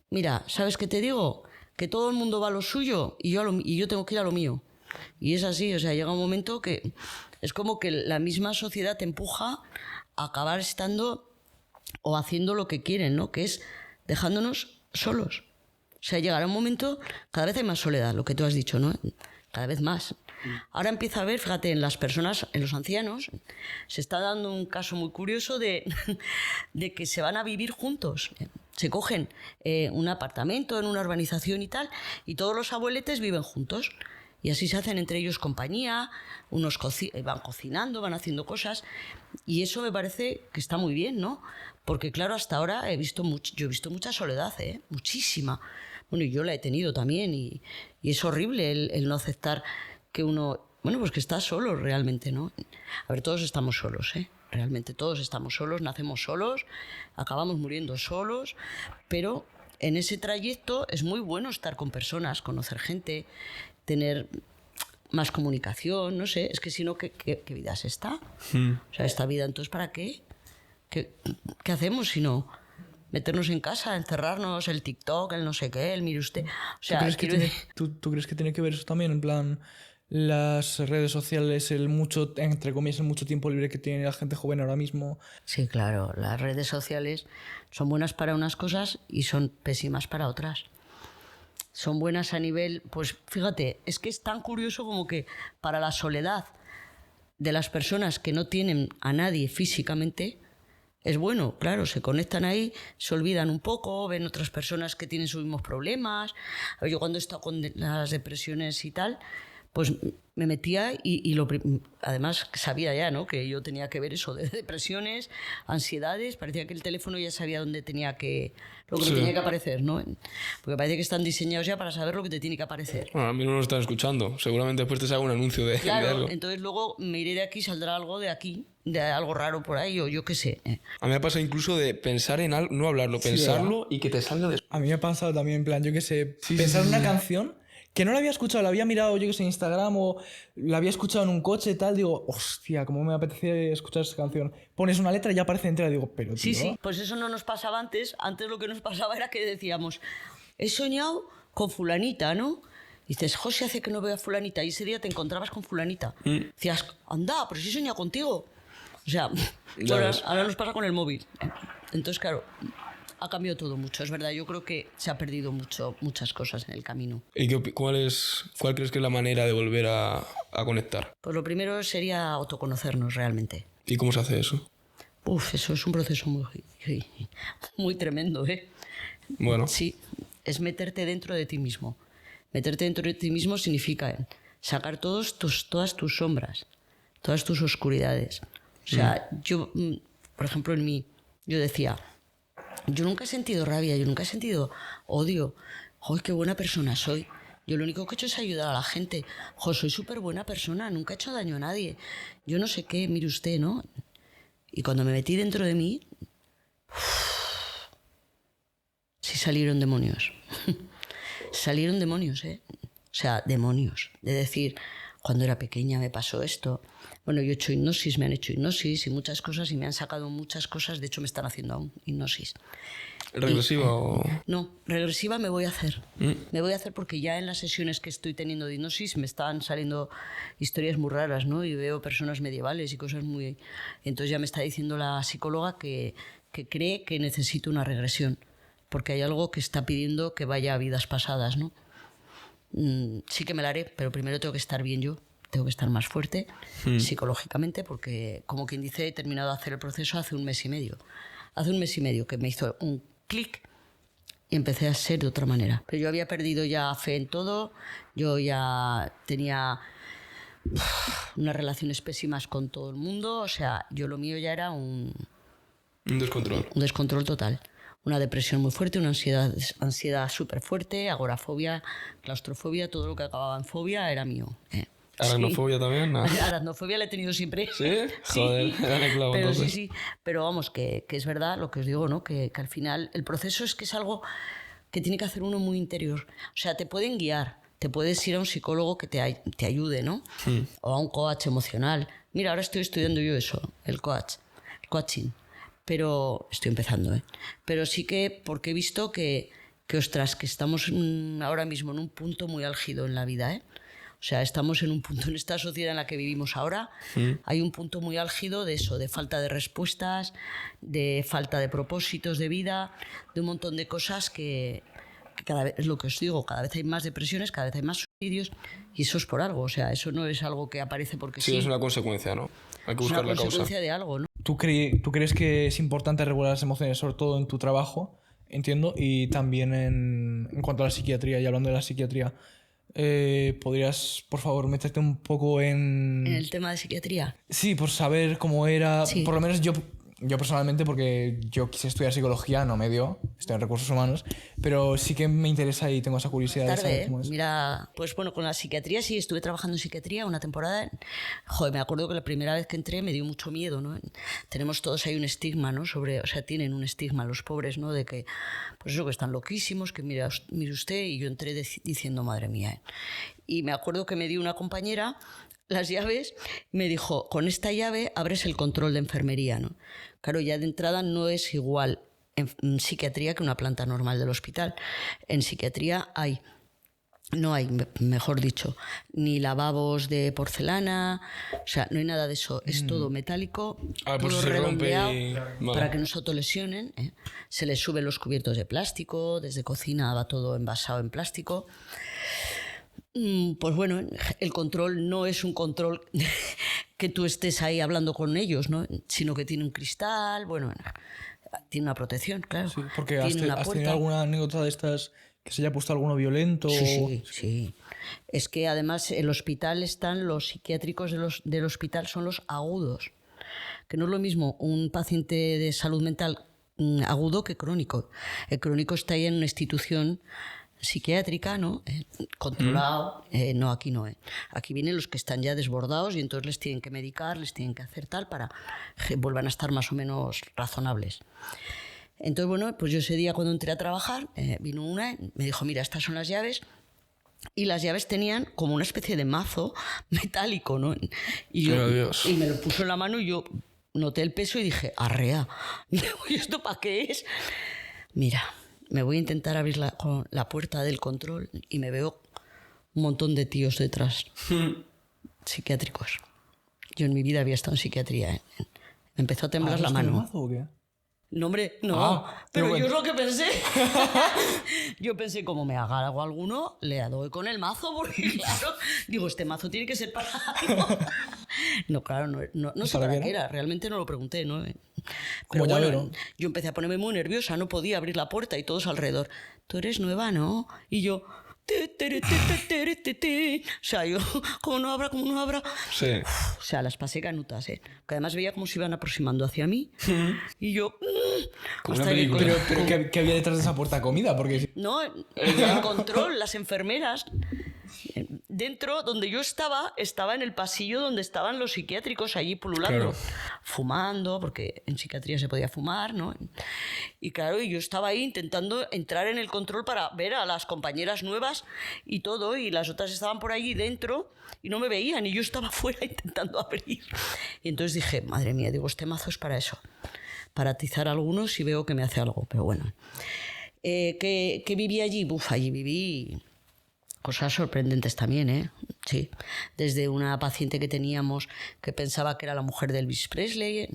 mira, ¿sabes qué te digo? Que todo el mundo va a lo suyo y yo tengo que ir a lo mío. Y es así, o sea, llega un momento que es como que la misma sociedad te empuja a acabar estando o haciendo lo que quieren, ¿no? Que es dejándonos solos. O sea, llegará un momento, cada vez hay más soledad, lo que tú has dicho, ¿no? Cada vez más. Ahora empieza a haber, fíjate, en las personas, en los ancianos, se está dando un caso muy curioso de que se van a vivir juntos. Se cogen un apartamento en una urbanización y tal, y todos los abueletes viven juntos. Y así se hacen entre ellos compañía, unos van cocinando, van haciendo cosas. Y eso me parece que está muy bien, ¿no? Porque claro, hasta ahora yo he visto mucha soledad, muchísima. Bueno, y yo la he tenido también y es horrible el no aceptar que uno, bueno, pues que está solo realmente, ¿no? A ver, todos estamos solos, realmente todos estamos solos, nacemos solos, acabamos muriendo solos, pero en ese trayecto es muy bueno estar con personas, conocer gente, tener más comunicación, no sé, es que si no, ¿qué vida es esta? O sea, esta vida, entonces, ¿para qué? ¿Qué hacemos si no? Meternos en casa, encerrarnos, el TikTok, el no sé qué, el mire usted. O sea, ¿Tú crees que tiene que ver eso también? En plan, las redes sociales, entre comillas, el mucho tiempo libre que tiene la gente joven ahora mismo. Sí, claro, las redes sociales son buenas para unas cosas y son pésimas para otras. Son buenas a nivel, pues fíjate, es que es tan curioso como que para la soledad de las personas que no tienen a nadie físicamente, es bueno, claro, se conectan ahí, se olvidan un poco, ven otras personas que tienen sus mismos problemas. Yo cuando he estado con las depresiones y tal, pues me metía y además sabía ya, ¿no?, que yo tenía que ver eso de depresiones, ansiedades, parecía que el teléfono ya sabía dónde tenía lo que me tenía que aparecer, ¿no? Porque parece que están diseñados ya para saber lo que te tiene que aparecer. Bueno, a mí no lo están escuchando, seguramente después te salga un anuncio de algo. Entonces luego me iré de aquí, saldrá algo de aquí, de algo raro por ahí, o yo qué sé. A mí me pasa incluso de pensar en algo, no hablarlo, pensarlo y que te salga después. A mí me ha pasado también, en plan, yo qué sé, pensar en una canción que no la había escuchado, la había mirado, yo que sé, en Instagram o la había escuchado en un coche y tal, digo, hostia, cómo me apetece escuchar esa canción. Pones una letra y ya aparece entera, digo, pero tío... Sí, pues eso no nos pasaba antes. Antes lo que nos pasaba era que decíamos, he soñado con fulanita, ¿no? Y dices, José, hace que no veo a fulanita. Y ese día te encontrabas con fulanita. Decías, anda, pero sí he soñado contigo. O sea, ahora nos pasa con el móvil. Entonces, claro... Ha cambiado todo mucho, es verdad. Yo creo que se ha perdido muchas cosas en el camino. ¿Y cuál crees que es la manera de volver a conectar? Pues lo primero sería autoconocernos realmente. ¿Y cómo se hace eso? Eso es un proceso muy tremendo, ¿eh? Bueno. Sí, es meterte dentro de ti mismo. Meterte dentro de ti mismo significa sacar todas tus sombras, todas tus oscuridades. O sea, yo, por ejemplo, en mí, yo decía... Yo nunca he sentido rabia, yo nunca he sentido odio. ¡Ay, qué buena persona soy! Yo lo único que he hecho es ayudar a la gente. Soy súper buena persona, nunca he hecho daño a nadie. Yo no sé qué, mire usted, ¿no? Y cuando me metí dentro de mí... Sí salieron demonios. Salieron demonios, ¿eh? O sea, demonios. De decir, cuando era pequeña me pasó esto. Bueno, yo he hecho hipnosis, me han hecho hipnosis y muchas cosas y me han sacado muchas cosas. De hecho, me están haciendo aún hipnosis. ¿Regresiva o...? No, regresiva me voy a hacer. Me voy a hacer porque ya en las sesiones que estoy teniendo de hipnosis me están saliendo historias muy raras, ¿no? Y veo personas medievales y cosas muy... Entonces ya me está diciendo la psicóloga que cree que necesito una regresión porque hay algo que está pidiendo que vaya a vidas pasadas, ¿no? Sí que me la haré, pero primero tengo que estar bien yo. Tengo que estar más fuerte psicológicamente porque, como quien dice, he terminado de hacer el proceso hace 1 mes y medio. Hace 1 mes y medio que me hizo un clic y empecé a ser de otra manera. Pero yo había perdido ya fe en todo, yo ya tenía unas relaciones pésimas con todo el mundo, o sea, yo lo mío ya era un descontrol. Un descontrol total. Una depresión muy fuerte, una ansiedad súper fuerte, agorafobia, claustrofobia, todo lo que acababa en fobia era mío. ¿Aracnofobia también? No. Aracnofobia la he tenido siempre. ¿Sí? Joder, dale clavo, pero entonces. sí. Pero vamos, que es verdad lo que os digo, ¿no? Que al final el proceso es que es algo que tiene que hacer uno muy interior. O sea, te pueden guiar, te puedes ir a un psicólogo que te ayude, ¿no? O a un coach emocional. Mira, ahora estoy estudiando yo eso, el coaching. Pero estoy empezando, ¿eh? Pero sí que porque he visto que ostras, que estamos ahora mismo en un punto muy álgido en la vida, ¿eh? O sea, estamos en un punto, en esta sociedad en la que vivimos ahora, hay un punto muy álgido de eso, de falta de respuestas, de falta de propósitos de vida, de un montón de cosas que cada vez, es lo que os digo, cada vez hay más depresiones, cada vez hay más suicidios, y eso es por algo, o sea, eso no es algo que aparece porque sí. Sí, es una consecuencia, ¿no? Hay que buscar la causa. Es una consecuencia de algo, ¿no? ¿Tú crees que es importante regular las emociones, sobre todo en tu trabajo, entiendo, y también en cuanto a la psiquiatría, y hablando de la psiquiatría? ¿Podrías, por favor, meterte un poco en el tema de psiquiatría? Sí, por saber cómo era. Sí. Por lo menos yo personalmente, porque yo quise estudiar psicología, no me dio, estoy en recursos humanos, pero sí que me interesa y tengo esa curiosidad de saber cómo es. Mira, pues bueno, con la psiquiatría sí, estuve trabajando en psiquiatría una temporada. Joder, me acuerdo que la primera vez que entré me dio mucho miedo, ¿no? Tenemos todos ahí un estigma, ¿no? O sea, tienen un estigma los pobres, ¿no? De que, pues eso, que están loquísimos, que mire usted, y yo entré diciendo, madre mía, ¿eh? Y me acuerdo que me dio una compañera las llaves, me dijo, con esta llave abres el control de enfermería, ¿no? Claro, ya de entrada no es igual en psiquiatría que una planta normal del hospital. En psiquiatría no hay, mejor dicho, ni lavabos de porcelana, o sea, no hay nada de eso, es todo metálico, todo redondeado, para que no se autolesionen, ¿eh? Se les suben los cubiertos de plástico, desde cocina va todo envasado en plástico. Pues bueno, el control no es un control que tú estés ahí hablando con ellos, ¿no? Sino que tiene un cristal, bueno, tiene una protección, claro. Sí, porque ¿has tenido alguna anécdota de estas que se haya puesto alguno violento? Sí. Es que además el hospital están los psiquiátricos del hospital, son los agudos, que no es lo mismo un paciente de salud mental agudo que crónico. El crónico está ahí en una institución psiquiátrica, ¿no? Controlado. No, aquí no. Aquí vienen los que están ya desbordados y entonces les tienen que medicar, les tienen que hacer tal para que vuelvan a estar más o menos razonables. Entonces, bueno, pues yo ese día cuando entré a trabajar, vino una, me dijo, mira, estas son las llaves. Y las llaves tenían como una especie de mazo metálico, ¿no? Y me lo puso en la mano y yo noté el peso y dije, arrea. ¿Y esto para qué es? Mira, me voy a intentar abrir la puerta del control y me veo un montón de tíos detrás, psiquiátricos. Yo en mi vida había estado en psiquiatría. Me empezó a temblar la mano. ¿Mazo o qué? No, hombre, no. Pero bueno, yo es lo que pensé. Yo pensé, como me haga algo alguno, le doy con el mazo, porque claro, digo, este mazo tiene que ser para algo. No, claro, no sé para qué era. Realmente no lo pregunté, ¿no? Pero bueno, yo empecé a ponerme muy nerviosa, no podía abrir la puerta y todos alrededor. Tú eres nueva, ¿no? Y yo... O sea, yo, como no abra. Sí. O sea, las pasé canutas, ¿eh? Que además veía como se iban aproximando hacia mí. Y yo... Pero ¿qué había detrás de esa puerta? ¿Comida? Porque... No, el control, las enfermeras. Dentro, donde yo estaba en el pasillo donde estaban los psiquiátricos allí pululando, fumando, porque en psiquiatría se podía fumar, ¿no? Y claro, yo estaba ahí intentando entrar en el control para ver a las compañeras nuevas y todo, y las otras estaban por allí dentro y no me veían, y yo estaba fuera intentando abrir. Y entonces dije, madre mía, digo, este mazo es para eso, para atizar a algunos si veo que me hace algo, pero bueno. ¿Qué viví allí? Allí viví cosas sorprendentes también, ¿eh? Sí. Desde una paciente que teníamos que pensaba que era la mujer de Elvis Presley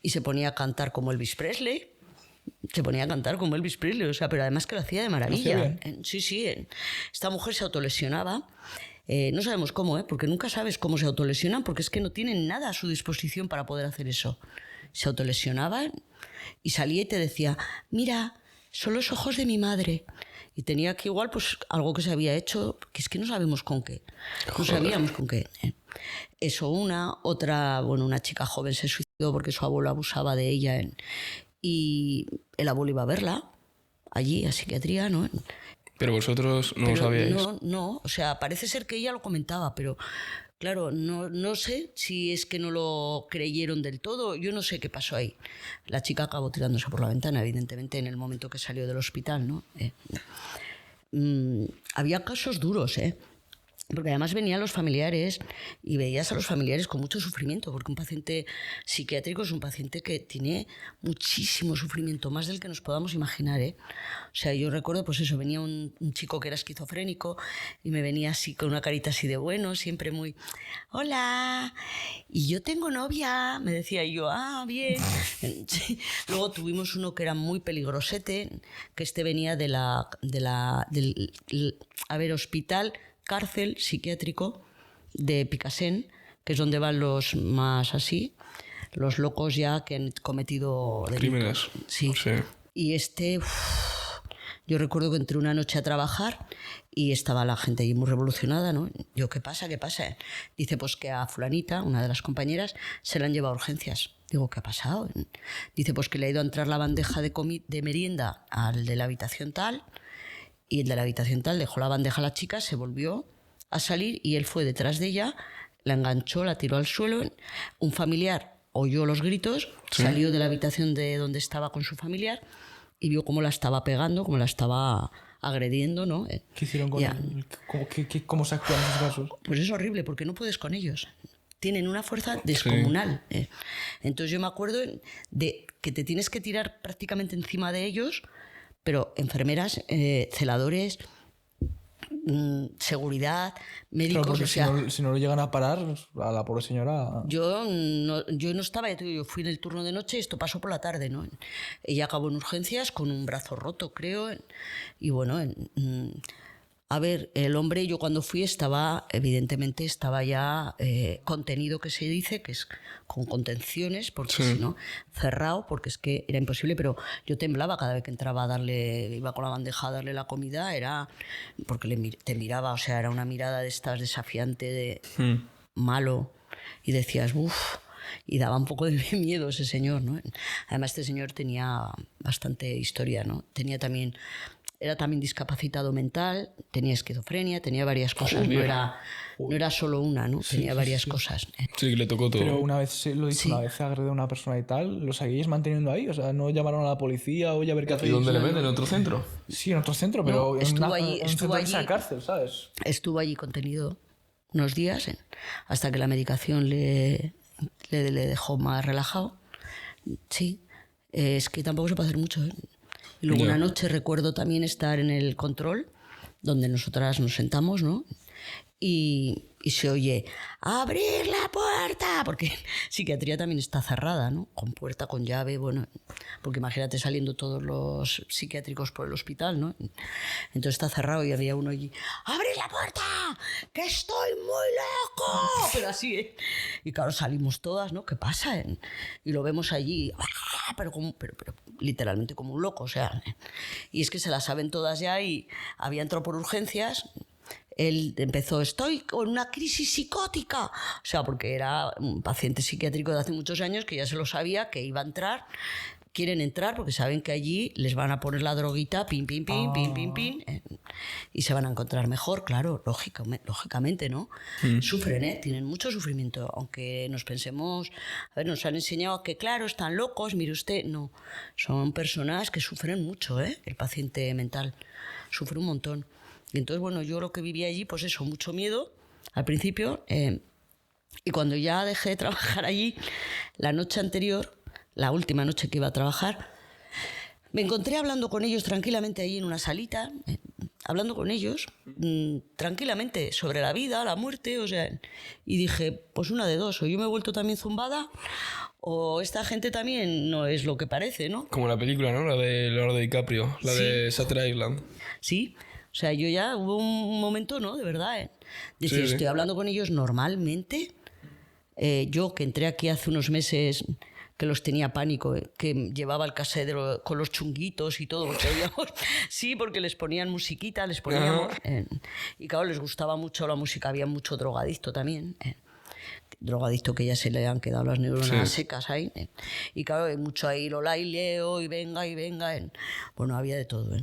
y se ponía a cantar como Elvis Presley. O sea, pero además que lo hacía de maravilla. Sí. Esta mujer se autolesionaba. No sabemos cómo, porque nunca sabes cómo se autolesionan, porque es que no tienen nada a su disposición para poder hacer eso. Se autolesionaban y salía y te decía, mira, son los ojos de mi madre. Y tenía que igual pues algo que se había hecho, que es que no sabemos con qué. No sabíamos con qué. Eso otra, una chica joven se suicidó porque su abuelo abusaba de ella y el abuelo iba a verla allí a psiquiatría, ¿no? Pero vosotros no lo sabíais. No, o sea, parece ser que ella lo comentaba, pero claro, no sé si es que no lo creyeron del todo, yo no sé qué pasó ahí. La chica acabó tirándose por la ventana, evidentemente, en el momento que salió del hospital, ¿no? Había casos duros, porque además venían los familiares y veías a los familiares con mucho sufrimiento, porque un paciente psiquiátrico es un paciente que tiene muchísimo sufrimiento, más del que nos podamos imaginar, O sea, yo recuerdo, pues eso, venía un chico que era esquizofrénico y me venía así con una carita así de bueno, siempre muy, hola, y yo tengo novia, me decía yo, bien. Luego tuvimos uno que era muy peligrosete, que venía del hospital, cárcel psiquiátrico de Picassent, que es donde van los más así, los locos ya que han cometido crímenes. Sí. Y yo recuerdo que entré una noche a trabajar y estaba la gente allí muy revolucionada, ¿no? Yo, ¿qué pasa? Dice, pues que a fulanita, una de las compañeras, se la han llevado a urgencias. Digo, ¿qué ha pasado? Dice, pues que le ha ido a entrar la bandeja de merienda al de la habitación tal, y el de la habitación tal dejó la bandeja a la chica, se volvió a salir y él fue detrás de ella, la enganchó, la tiró al suelo. Un familiar oyó los gritos, salió de la habitación de donde estaba con su familiar y vio cómo la estaba pegando, cómo la estaba agrediendo, ¿no? ¿Qué hicieron con él? ¿Cómo se actúan en esos casos? Pues es horrible, porque no puedes con ellos. Tienen una fuerza descomunal. Entonces yo me acuerdo de que te tienes que tirar prácticamente encima de ellos, pero enfermeras, celadores, seguridad, médicos... Claro, o sea, si no lo llegan a parar, a la pobre señora... Yo no estaba, yo fui en el turno de noche y esto pasó por la tarde, ¿no? Ella acabó en urgencias con un brazo roto, creo, y bueno... A ver, el hombre, yo cuando fui evidentemente estaba ya contenido, que se dice, que es con contenciones, porque si no, cerrado, porque es que era imposible, pero yo temblaba cada vez que entraba iba con la bandeja a darle la comida, porque te miraba, o sea, era una mirada de estas desafiante, de malo, y decías, uff, y daba un poco de miedo ese señor, ¿no? Además, este señor tenía bastante historia, ¿no? Era también discapacitado mental, tenía esquizofrenia, tenía varias cosas, no era solo una, ¿no? Tenía varias cosas. Sí, que le tocó todo. Pero una vez, una vez agredió a una persona y tal, ¿lo seguís manteniendo ahí? O sea, ¿no llamaron a la policía o a ver qué hacéis? ¿Y dónde le meten? ¿En otro centro? Sí, en otro centro, pero estuvo allí, cárcel, ¿sabes? Estuvo allí contenido unos días, hasta que la medicación le dejó más relajado. Sí, es que tampoco se puede hacer mucho, Y luego una noche recuerdo también estar en el control, donde nosotras nos sentamos, ¿no? Y se oye, ¡abrir la puerta! Porque psiquiatría también está cerrada, ¿no? Con puerta, con llave, bueno... Porque imagínate saliendo todos los psiquiátricos por el hospital, ¿no? Entonces está cerrado y había uno allí, ¡abrir la puerta! ¡Que estoy muy loco! Pero así, Y claro, salimos todas, ¿no? ¿Qué pasa? Y lo vemos allí, pero literalmente como un loco, o sea... Y es que se la saben todas ya y había entrado por urgencias... Él empezó, estoy con una crisis psicótica. O sea, porque era un paciente psiquiátrico de hace muchos años que ya se lo sabía, que iba a entrar, quieren entrar porque saben que allí les van a poner la droguita, pin, pin, pin, pin, pin, pin, y se van a encontrar mejor, claro, lógicamente, ¿no? Sufren, tienen mucho sufrimiento, aunque nos pensemos, a ver, nos han enseñado que, claro, están locos, mire usted, no, son personas que sufren mucho, el paciente mental, sufre un montón. Y entonces, bueno, yo lo que viví allí, pues eso, mucho miedo al principio, y cuando ya dejé de trabajar allí, la noche anterior, la última noche que iba a trabajar, me encontré hablando con ellos tranquilamente ahí en una salita, hablando con ellos tranquilamente sobre la vida, la muerte, o sea, y dije, pues una de dos, o yo me he vuelto también zumbada, o esta gente también no es lo que parece, ¿no? Como la película, ¿no? La de Leonardo DiCaprio, la de Shutter Island. Sí, o sea, yo ya hubo un momento, ¿no? De verdad, decir, estoy hablando con ellos normalmente. Yo que entré aquí hace unos meses, que los tenía pánico, que llevaba el cassette con los chunguitos y todo, porque sí, porque les ponían musiquita, les poníamos, y claro, les gustaba mucho la música, había mucho drogadicto también, drogadicto que ya se le han quedado las neuronas secas ahí, y claro, hay mucho ahí Lola y Leo, y venga, bueno, había de todo,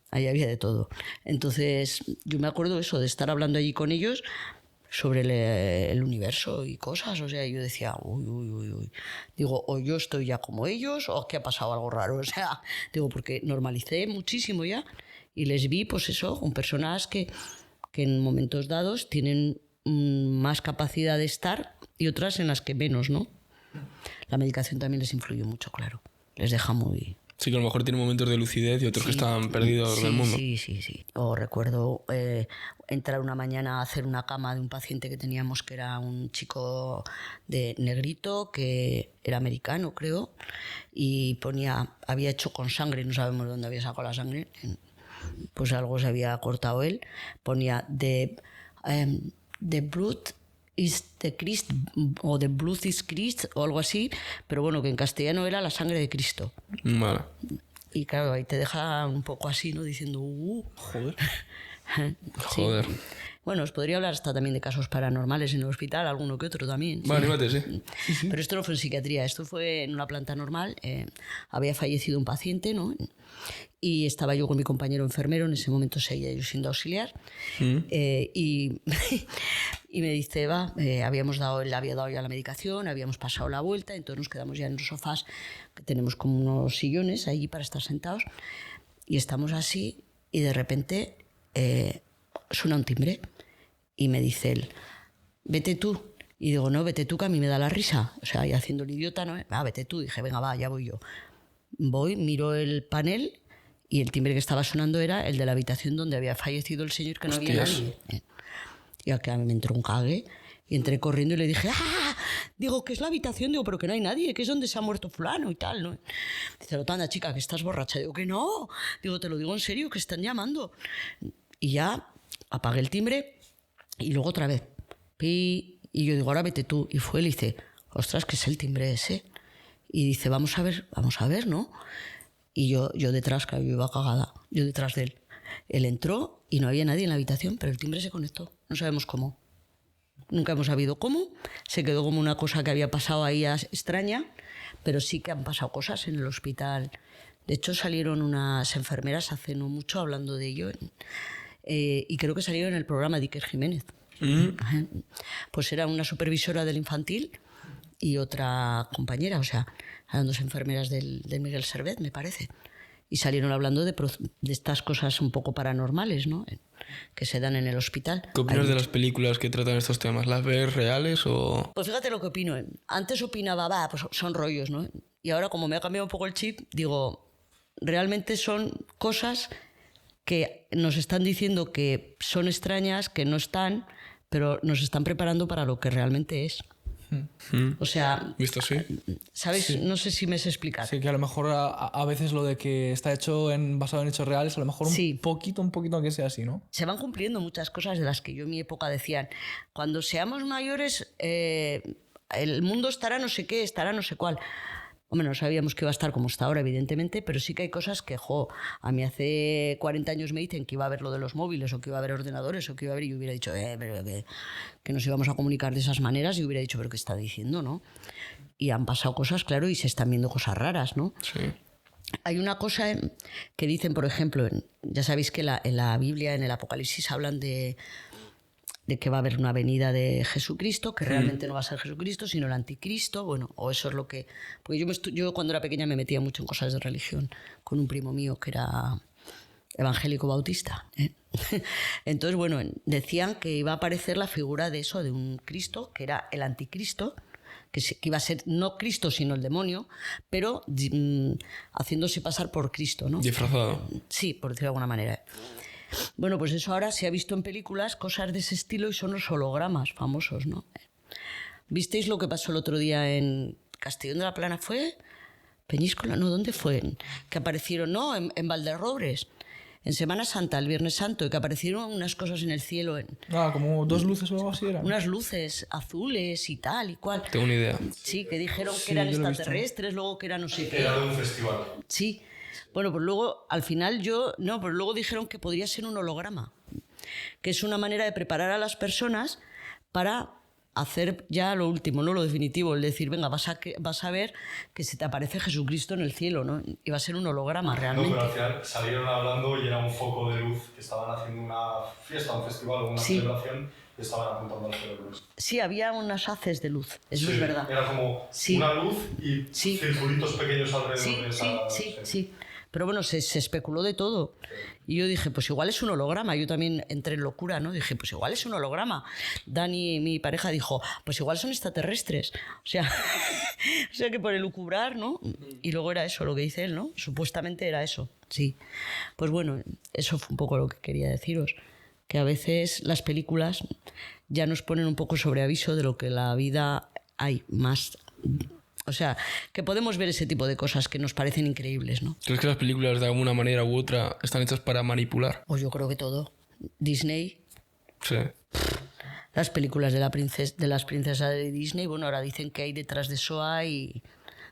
ahí había de todo. Entonces, yo me acuerdo eso, de estar hablando allí con ellos sobre el universo y cosas, o sea, yo decía, uy. Digo, o yo estoy ya como ellos, o que ha pasado algo raro, o sea, digo, porque normalicé muchísimo ya, y les vi, pues eso, con personas que en momentos dados tienen más capacidad de estar y otras en las que menos, ¿no? La medicación también les influye mucho, claro, les deja muy... Sí, que a lo mejor tienen momentos de lucidez y otros que están perdidos en el mundo. Sí. O recuerdo entrar una mañana a hacer una cama de un paciente que teníamos, que era un chico de negrito, que era americano, creo, y había hecho con sangre, no sabemos dónde había sacado la sangre, pues algo se había cortado él, ponía the blood is the Christ, o the blood is Christ, o algo así, pero bueno, que en castellano era la sangre de Cristo. Vale. Y claro, ahí te deja un poco así, ¿no? Diciendo, Joder. Joder. Bueno, os podría hablar hasta también de casos paranormales en el hospital, alguno que otro también. Vale, anímate, sí. Pero esto no fue en psiquiatría, esto fue en una planta normal. Había fallecido un paciente, ¿no? Y estaba yo con mi compañero enfermero, en ese momento seguía yo siendo auxiliar, y me dice, él había dado ya la medicación, habíamos pasado la vuelta, entonces nos quedamos ya en los sofás, que tenemos como unos sillones ahí para estar sentados, y estamos así, y de repente suena un timbre, y me dice él, vete tú. Y digo, no, vete tú, que a mí me da la risa. O sea, y haciendo el idiota, ¿no? Vete tú. Dije, venga, ya voy yo. Voy, miro el panel y el timbre que estaba sonando era el de la habitación donde había fallecido el señor, que no había nadie. Y acá me entró un cague y entré corriendo y le dije, ¡ah! Digo, que es la habitación, digo, pero que no hay nadie, que es donde se ha muerto fulano y tal, ¿no? Dice, anda, chica, que estás borracha. Digo, que no. Digo, te lo digo en serio, que están llamando. Y ya apagué el timbre y luego otra vez. Y yo digo, ahora vete tú. Y fue él y dice, ostras, que es el timbre ese. Y dice, vamos a ver, ¿no? Y yo detrás, claro, yo iba cagada, yo detrás de él. Él entró y no había nadie en la habitación, pero el timbre se conectó. No sabemos cómo. Nunca hemos sabido cómo. Se quedó como una cosa que había pasado ahí extraña, pero sí que han pasado cosas en el hospital. De hecho, salieron unas enfermeras hace no mucho hablando de ello. Y creo que salieron en el programa de Iker Jiménez. Pues era una supervisora del infantil y otra compañera, o sea, eran dos enfermeras del Miguel Servet, me parece. Y salieron hablando de estas cosas un poco paranormales, ¿no? Que se dan en el hospital. ¿Qué opinas de las películas que tratan estos temas? ¿Las ves reales o...? Pues fíjate lo que opino. Antes opinaba, pues son rollos, ¿no? Y ahora, como me ha cambiado un poco el chip, digo, realmente son cosas que nos están diciendo que son extrañas, que no están, pero nos están preparando para lo que realmente es. O sea, ¿Visto así? ¿sabes? Sí. No sé si me sé explicar. Sí, que a lo mejor a veces lo de que está hecho basado en hechos reales, a lo mejor un poquito que sea así, ¿no? Se van cumpliendo muchas cosas de las que yo en mi época decían, cuando seamos mayores el mundo estará no sé qué, estará no sé cuál. Hombre, no sabíamos que iba a estar como está ahora, evidentemente, pero sí que hay cosas que, a mí hace 40 años me dicen que iba a haber lo de los móviles o que iba a haber ordenadores o que iba a haber, y yo hubiera dicho, pero que nos íbamos a comunicar de esas maneras, y hubiera dicho, pero ¿qué está diciendo, no? Y han pasado cosas, claro, y se están viendo cosas raras, ¿no? Sí. Hay una cosa que dicen, por ejemplo, ya sabéis que en la Biblia, en el Apocalipsis, hablan de que va a haber una venida de Jesucristo, que realmente no va a ser Jesucristo, sino el anticristo, bueno, o eso es lo que... Porque yo cuando era pequeña me metía mucho en cosas de religión, con un primo mío que era evangélico bautista, ¿eh? Entonces, bueno, decían que iba a aparecer la figura de eso, de un Cristo, que era el anticristo, que iba a ser no Cristo, sino el demonio, pero haciéndose pasar por Cristo, ¿no? Disfrazado. Sí, por decirlo de alguna manera. Bueno, pues eso ahora se ha visto en películas, cosas de ese estilo, y son los hologramas famosos, ¿no? ¿Visteis lo que pasó el otro día en Castellón de la Plana? ¿Fue? ¿Peñíscola? No, ¿dónde fue? Que aparecieron, no, en Valderrobres, en Semana Santa, el Viernes Santo, y que aparecieron unas cosas en el cielo. Como 2 luces o algo así eran. Unas luces azules y tal y cual. Tengo una idea. Sí, que dijeron Sí, que eran yo lo he visto. extraterrestres, luego que eran no sé qué. Era de un festival. Sí. Bueno, pues luego, al final pues luego dijeron que podría ser un holograma, que es una manera de preparar a las personas para hacer ya lo último, ¿no? Lo definitivo, el decir, venga, vas a ver que se te aparece Jesucristo en el cielo, ¿no? Y va a ser un holograma No, realmente. pero al final salieron hablando y era un foco de luz que estaban haciendo una fiesta, un festival o una Sí. celebración y estaban apuntando al cielo con eso. Sí, había unos haces de luz, eso Sí, es verdad. Era como Sí. una luz y Sí. circulitos pequeños alrededor Sí, de sí, esa... sí. Pero bueno, se especuló de todo. Y yo dije, pues igual es un holograma. Yo también entré en locura, ¿no? Dije, pues igual es un holograma. Dani, mi pareja, dijo, pues igual son extraterrestres. O sea, o sea que por elucubrar, ¿no? Y luego era eso lo que dice él, ¿no? Supuestamente era eso, sí. Pues bueno, eso fue un poco lo que quería deciros. Que a veces las películas ya nos ponen un poco sobre aviso de lo que en la vida hay más. O sea, que podemos ver ese tipo de cosas que nos parecen increíbles, ¿no? ¿Crees que las películas de alguna manera u otra están hechas para manipular? Pues yo creo que todo. Disney, Sí. las películas de las princesas de Disney, bueno, ahora dicen que hay detrás de eso hay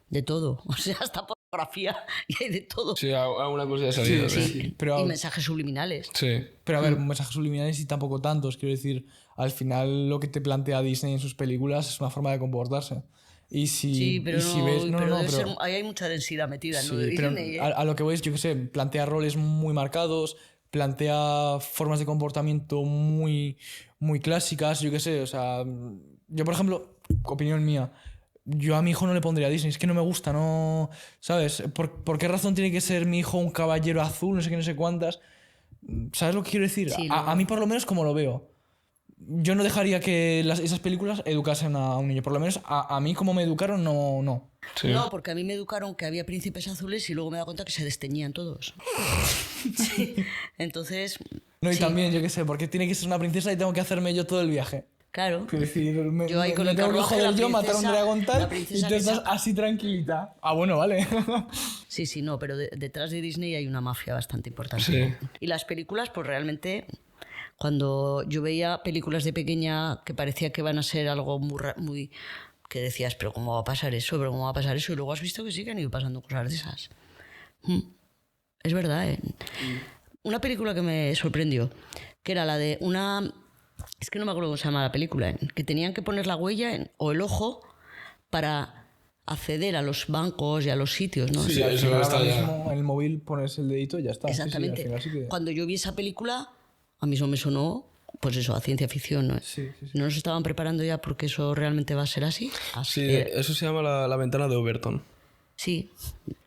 de todo. O sea, hasta pornografía y hay de todo. Sí, alguna cosa de salida. Sí, Sí. sí. Pero, Y mensajes subliminales. Sí. pero a ver, mensajes subliminales y tampoco tantos. Quiero decir, al final lo que te plantea Disney en sus películas es una forma de comportarse. Y si, Sí, pero y si no, ves... No, pero no, debe pero... ser- ahí hay mucha densidad metida en Sí, lo de pero Disney, ¿eh? a lo que voy es, yo qué sé, plantea roles muy marcados, plantea formas de comportamiento muy, muy clásicas, yo qué sé, o sea, yo por ejemplo, opinión mía, yo a mi hijo no le pondría Disney, es que no me gusta, no, ¿sabes? ¿Por qué razón tiene que ser mi hijo un caballero azul, no sé qué, no sé cuántas? ¿Sabes lo que quiero decir? Sí, a mí por lo menos como lo veo. Yo no dejaría que esas películas educasen a un niño, por lo menos a mí como me educaron, no. Sí. No, porque a mí me educaron que había príncipes azules y luego me he dado cuenta que se desteñían todos. Sí. Entonces, No, y sí, también, yo qué sé, porque tiene que ser una princesa y tengo que hacerme yo todo el viaje. claro. Quiero decir, Yo ahí con me el tengo que carruaje, joder la yo, matar a un princesa- dragón la tal, y princesa tú que estás saca- así tranquilita. Ah, bueno, vale. Sí, no, pero detrás de Disney hay una mafia bastante importante. Sí. Y las películas, pues realmente, cuando yo veía películas de pequeña que parecía que van a ser algo muy que decías, pero ¿cómo va a pasar eso? ¿Pero cómo va a pasar eso? Y luego has visto que sí que han ido pasando cosas de esas. Es verdad, ¿eh? Una película que me sorprendió, que era la de una... Es que no me acuerdo cómo se llama la película, que tenían que poner la huella o el ojo para acceder a los bancos y a los sitios, ¿no? Sí, al eso final está ahora ya. mismo en el móvil pones el dedito y ya está. Sí, sí, al Exactamente. final sí que- Cuando yo vi esa película, a mí eso me sonó, pues eso, a ciencia ficción, ¿no? Sí, sí, sí. ¿No nos estaban preparando ya porque eso realmente va a ser así? Sí, eso se llama la ventana de Overton. Sí,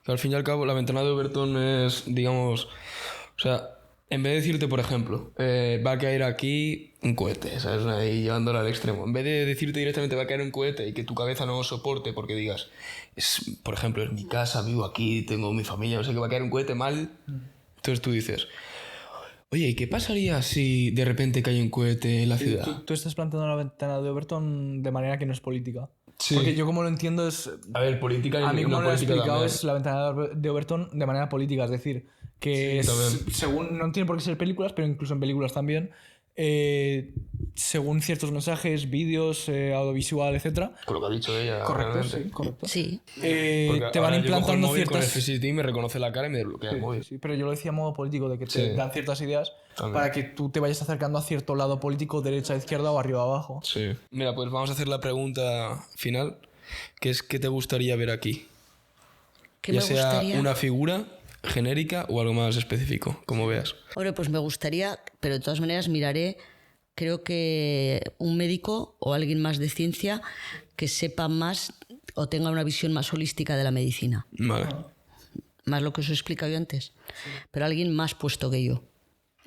Que al fin y al cabo, la ventana de Overton es, digamos, o sea, en vez de decirte, por ejemplo, va a caer aquí un cohete, ¿sabes? Ahí llevándolo al extremo. En vez de decirte directamente va a caer un cohete y que tu cabeza no soporte porque digas, por ejemplo, es mi casa, vivo aquí, tengo mi familia, no sé qué, va a caer un cohete mal. Entonces tú dices, oye, ¿y qué pasaría si de repente cae un cohete en la ciudad? Tú estás planteando la ventana de Overton de manera que no es política. Sí. Porque yo como lo entiendo es... A ver, política y A mí como una lo he política explicado también. es la ventana de Overton de manera política, es decir, que Sí, también. según no tiene por qué ser películas, pero incluso en películas también, según ciertos mensajes, vídeos, audiovisual, etc. Con lo que ha dicho ella. Correcto, realmente. sí, correcto. Sí. Porque Te van ahora yo cojo el implantando móvil con el ciertas... Face ID, me reconoce la cara y me desbloquea el móvil. Sí, pero yo lo decía a modo político, de que te Sí. dan ciertas ideas También. para que tú te vayas acercando a cierto lado político, derecha, izquierda o arriba, abajo. Sí. Mira, pues vamos a hacer la pregunta final, que es ¿qué te gustaría ver aquí? ¿Qué Ya me sea gustaría? una figura genérica o algo más específico, como veas. Hombre, pues me gustaría, pero de todas maneras miraré, creo que un médico o alguien más de ciencia que sepa más o tenga una visión más holística de la medicina. Vale. Más lo que os he explicado yo antes. Pero alguien más puesto que yo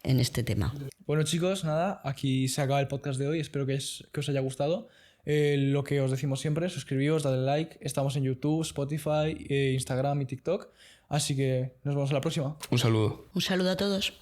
en este tema. Bueno, chicos, nada, aquí se acaba el podcast de hoy. Espero que os haya gustado. Lo que os decimos siempre, suscribíos, dadle like. Estamos en YouTube, Spotify, Instagram y TikTok. Así que nos vemos a la próxima. Un saludo. Un saludo a todos.